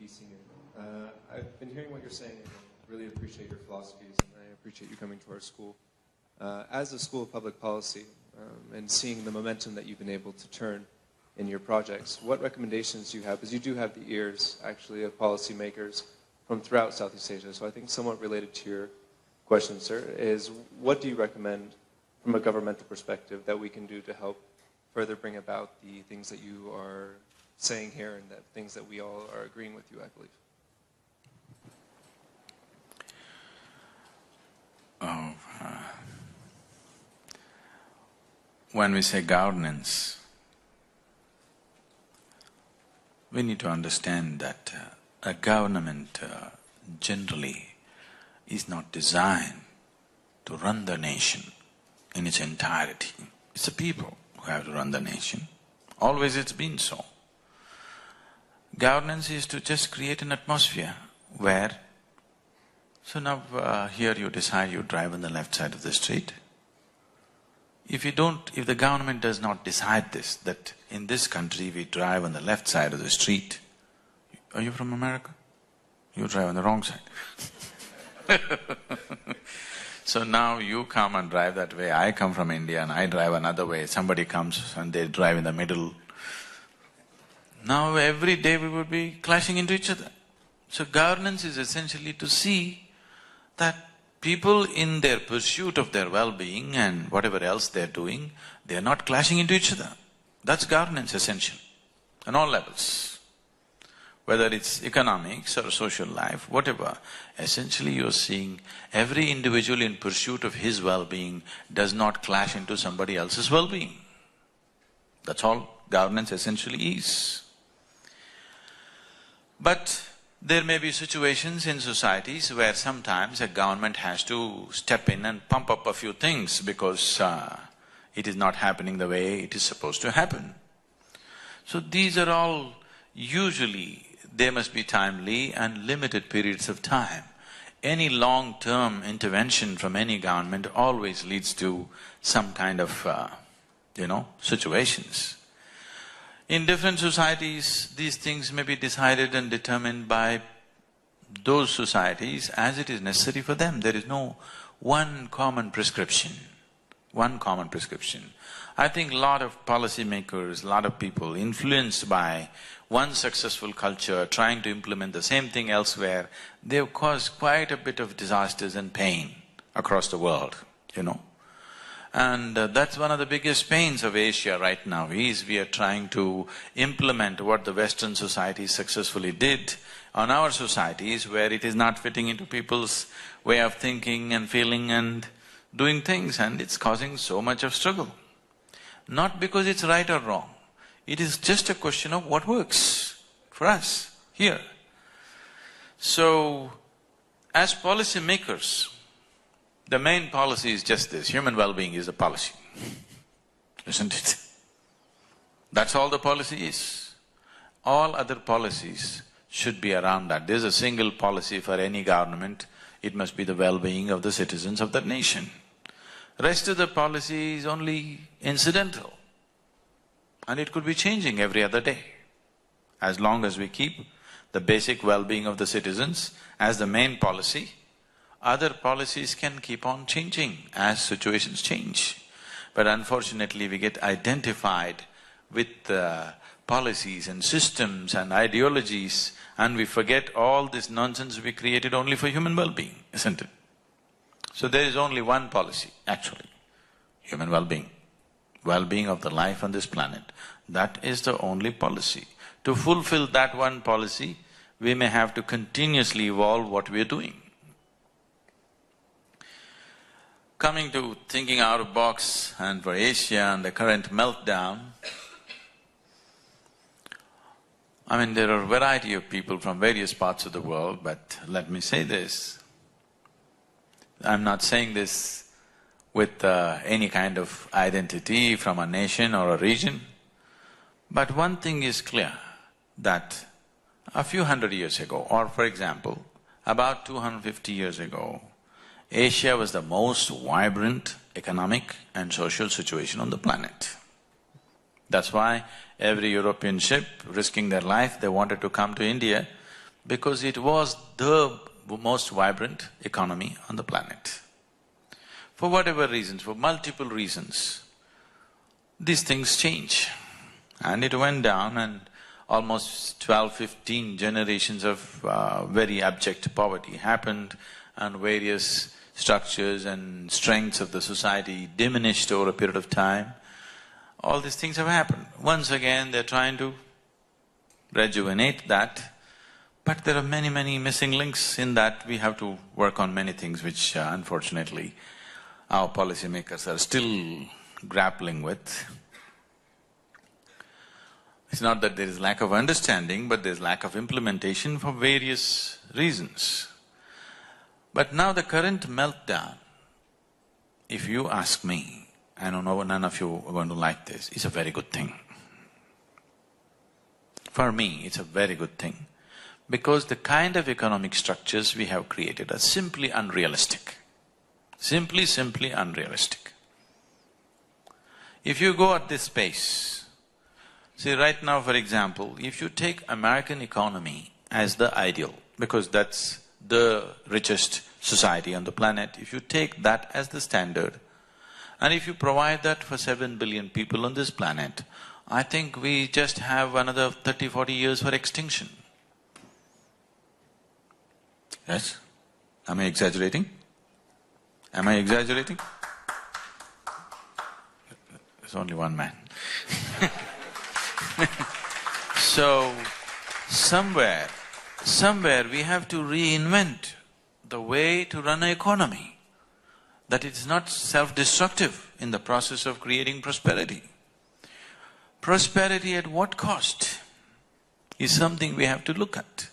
NPP Senior. I've been hearing what you're saying and I really appreciate your philosophies and I appreciate you coming to our school. As a School of Public Policy and seeing the momentum that you've been able to turn in your projects, what recommendations do you have? Because you do have the ears, actually, of policymakers from throughout Southeast Asia. So I think somewhat related to your question, sir, is what do you recommend from a governmental perspective that we can do to help further bring about the things that you are saying here and that things that we all are agreeing with you, I believe? When we say governance, we need to understand that a government generally is not designed to run the nation in its entirety. It's the people who have to run the nation. Always it's been so. Governance is to just create an atmosphere where… So now here you decide you drive on the left side of the street. If the government does not decide this, that in this country we drive on the left side of the street… Are you from America? You drive on the wrong side. So now you come and drive that way, I come from India and I drive another way, somebody comes and they drive in the middle. Now every day we would be clashing into each other. So governance is essentially to see that people in their pursuit of their well-being and whatever else they're doing, they're not clashing into each other. That's governance essential, on all levels. Whether it's economics or social life, whatever, essentially you're seeing every individual in pursuit of his well-being does not clash into somebody else's well-being. That's all governance essentially is. But there may be situations in societies where sometimes a government has to step in and pump up a few things because it is not happening the way it is supposed to happen. So these are all usually, they must be timely and limited periods of time. Any long-term intervention from any government always leads to some kind of, situations. In different societies, these things may be decided and determined by those societies as it is necessary for them. There is no one common prescription, I think a lot of policymakers, a lot of people influenced by one successful culture trying to implement the same thing elsewhere, they've caused quite a bit of disasters and pain across the world, And that's one of the biggest pains of Asia right now is we are trying to implement what the Western societies successfully did on our societies where it is not fitting into people's way of thinking and feeling and doing things and it's causing so much of struggle. Not because it's right or wrong, it is just a question of what works for us here. So, as policy makers, the main policy is just this, human well-being is the policy, isn't it? That's all the policy is. All other policies should be around that. There's a single policy for any government, it must be the well-being of the citizens of that nation. Rest of the policy is only incidental and it could be changing every other day. As long as we keep the basic well-being of the citizens as the main policy, other policies can keep on changing as situations change. But unfortunately, we get identified with policies and systems and ideologies and we forget all this nonsense we created only for human well-being, isn't it? So there is only one policy, actually, human well-being, well-being of the life on this planet. That is the only policy. To fulfill that one policy, we may have to continuously evolve what we are doing. Coming to thinking out of box and for Asia and the current meltdown, there are a variety of people from various parts of the world, but let me say this. I'm not saying this with any kind of identity from a nation or a region, but one thing is clear, that a few hundred years ago, or for example, About 250 years ago, Asia was the most vibrant economic and social situation on the planet. That's why every European ship, risking their life, they wanted to come to India because it was the most vibrant economy on the planet. For whatever reasons, for multiple reasons, these things change. And it went down and almost 12, 15 generations of very abject poverty happened, and various structures and strengths of the society diminished over a period of time. All these things have happened. Once again, they're trying to rejuvenate that, but there are many, many missing links in that. We have to work on many things which unfortunately our policymakers are still grappling with. It's not that there is lack of understanding, but there's lack of implementation for various reasons. But now the current meltdown, if you ask me, I don't know, none of you are going to like this, it's a very good thing. For me, it's a very good thing, because the kind of economic structures we have created are simply unrealistic. Simply unrealistic. If you go at this pace, see right now for example, if you take American economy as the ideal, because that's the richest society on the planet, if you take that as the standard, and if you provide that for 7 billion people on this planet, I think we just have another 30, 40 years for extinction. Yes? Am I exaggerating? Am I exaggerating? There's only one man. So, somewhere we have to reinvent the way to run an economy, that it's not self-destructive in the process of creating prosperity. Prosperity at what cost is something we have to look at.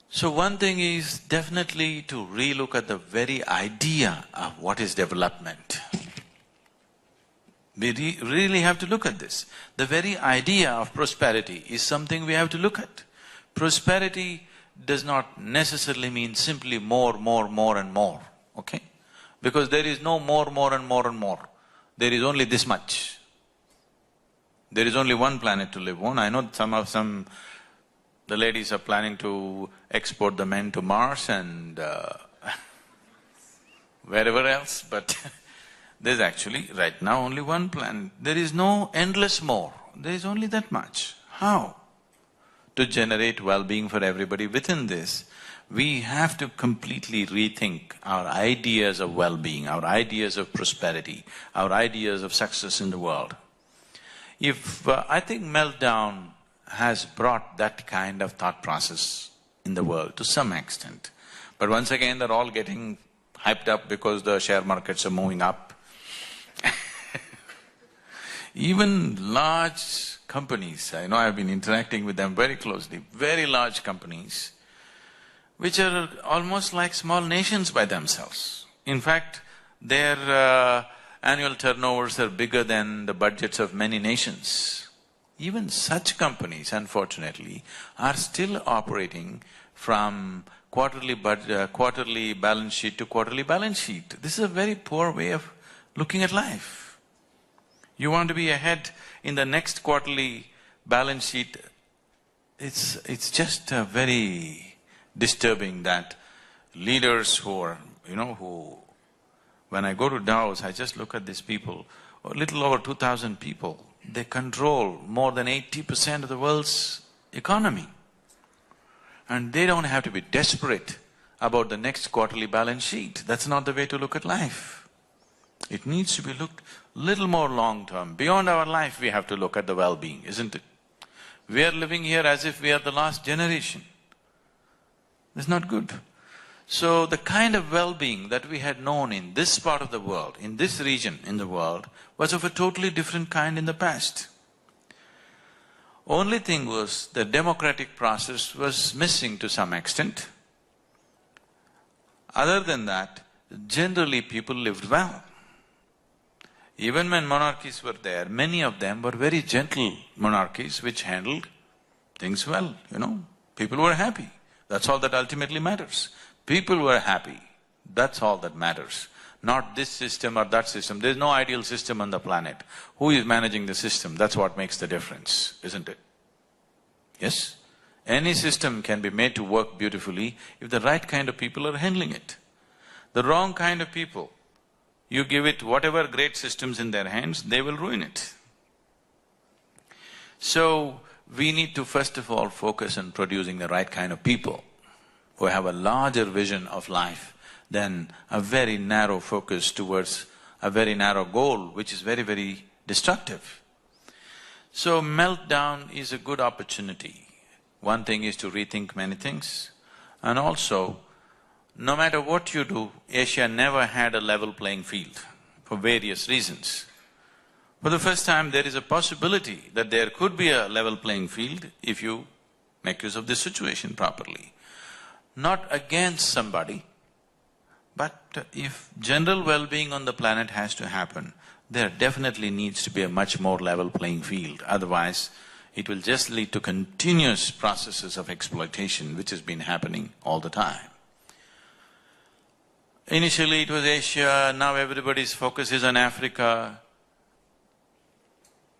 So one thing is definitely to relook at the very idea of what is development. We really have to look at this. The very idea of prosperity is something we have to look at. Prosperity does not necessarily mean simply more and more, okay? Because there is no more and more. There is only this much. There is only one planet to live on. I know the ladies are planning to export the men to Mars and wherever else, but there's actually right now only one planet. There is no endless more, there is only that much. How? To generate well-being for everybody within this, we have to completely rethink our ideas of well-being, our ideas of prosperity, our ideas of success in the world. I think meltdown has brought that kind of thought process in the world to some extent. But once again, they're all getting hyped up because the share markets are moving up. Even large companies, I know I've been interacting with them very closely, very large companies, which are almost like small nations by themselves. In fact, their annual turnovers are bigger than the budgets of many nations. Even such companies, unfortunately, are still operating from quarterly balance sheet to quarterly balance sheet. This is a very poor way of looking at life. You want to be ahead in the next quarterly balance sheet, it's just very disturbing that leaders who when I go to Davos, I just look at these people, a little over 2,000 people, they control more than 80% of the world's economy. And they don't have to be desperate about the next quarterly balance sheet. That's not the way to look at life. It needs to be looked little more long-term. Beyond our life, we have to look at the well-being, isn't it? We are living here as if we are the last generation. That's not good. So the kind of well-being that we had known in this part of the world, in this region in the world, was of a totally different kind in the past. Only thing was, the democratic process was missing to some extent. Other than that, generally people lived well. Even when monarchies were there, many of them were very gentle monarchies which handled things well, People were happy. That's all that ultimately matters. People were happy, that's all that matters. Not this system or that system. There's no ideal system on the planet. Who is managing the system? That's what makes the difference, isn't it? Yes? Any system can be made to work beautifully if the right kind of people are handling it. The wrong kind of people, you give it whatever great systems in their hands, they will ruin it. So, we need to first of all focus on producing the right kind of people who have a larger vision of life than a very narrow focus towards a very narrow goal, which is very, very destructive. So, meltdown is a good opportunity. One thing is to rethink many things, and also, no matter what you do, Asia never had a level playing field for various reasons. For the first time, there is a possibility that there could be a level playing field if you make use of this situation properly. Not against somebody, but if general well-being on the planet has to happen, there definitely needs to be a much more level playing field. Otherwise, it will just lead to continuous processes of exploitation which has been happening all the time. Initially it was Asia, now everybody's focus is on Africa.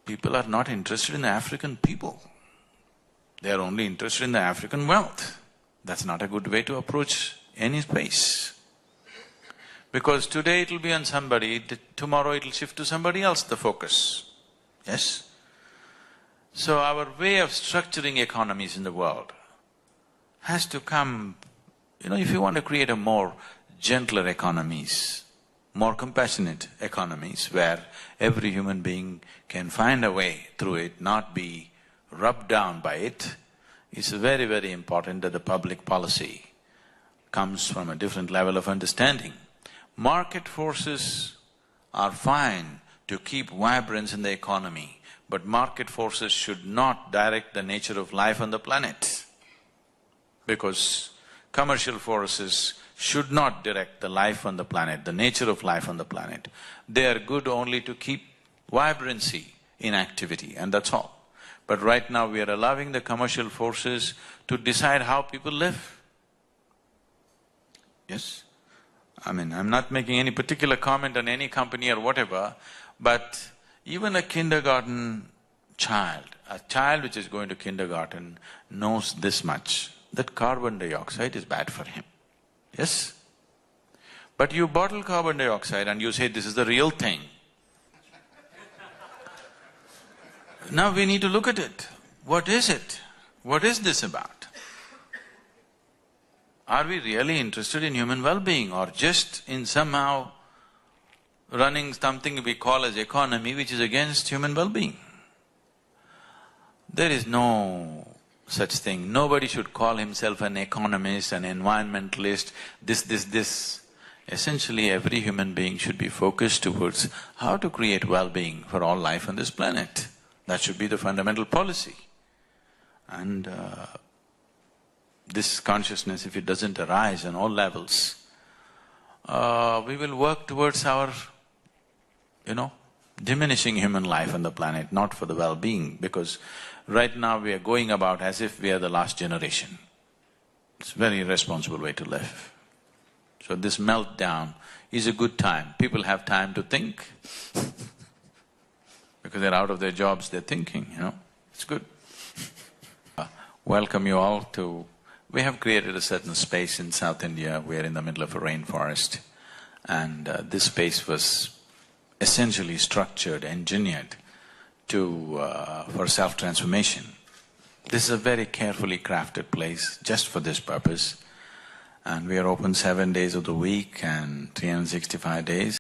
People are not interested in the African people. They are only interested in the African wealth. That's not a good way to approach any space. Because today it'll be on somebody, tomorrow it'll shift to somebody else, the focus. Yes? So our way of structuring economies in the world has to come… if you want to create a more gentler economies, more compassionate economies where every human being can find a way through it, not be rubbed down by it, it's very, very important that the public policy comes from a different level of understanding. Market forces are fine to keep vibrance in the economy, but market forces should not direct the nature of life on the planet. Because commercial forces should not direct the life on the planet, the nature of life on the planet. They are good only to keep vibrancy in activity, and that's all. But right now we are allowing the commercial forces to decide how people live. Yes? I'm not making any particular comment on any company or whatever, but even a kindergarten child, a child which is going to kindergarten knows this much, that carbon dioxide is bad for him. Yes? But you bottle carbon dioxide and you say this is the real thing. Now we need to look at it. What is it? What is this about? Are we really interested in human well-being or just in somehow running something we call as economy which is against human well-being? There is no such thing. Nobody should call himself an economist, an environmentalist, this. Essentially, every human being should be focused towards how to create well-being for all life on this planet. That should be the fundamental policy. And this consciousness, if it doesn't arise on all levels, we will work towards our, diminishing human life on the planet, not for the well-being, because right now we are going about as if we are the last generation. It's a very irresponsible way to live. So this meltdown is a good time. People have time to think because they're out of their jobs, they're thinking, it's good. Welcome you all to… We have created a certain space in South India. We are in the middle of a rainforest, and this space was essentially structured, engineered for self-transformation. This is a very carefully crafted place just for this purpose, and we are open 7 days of the week and 365 days.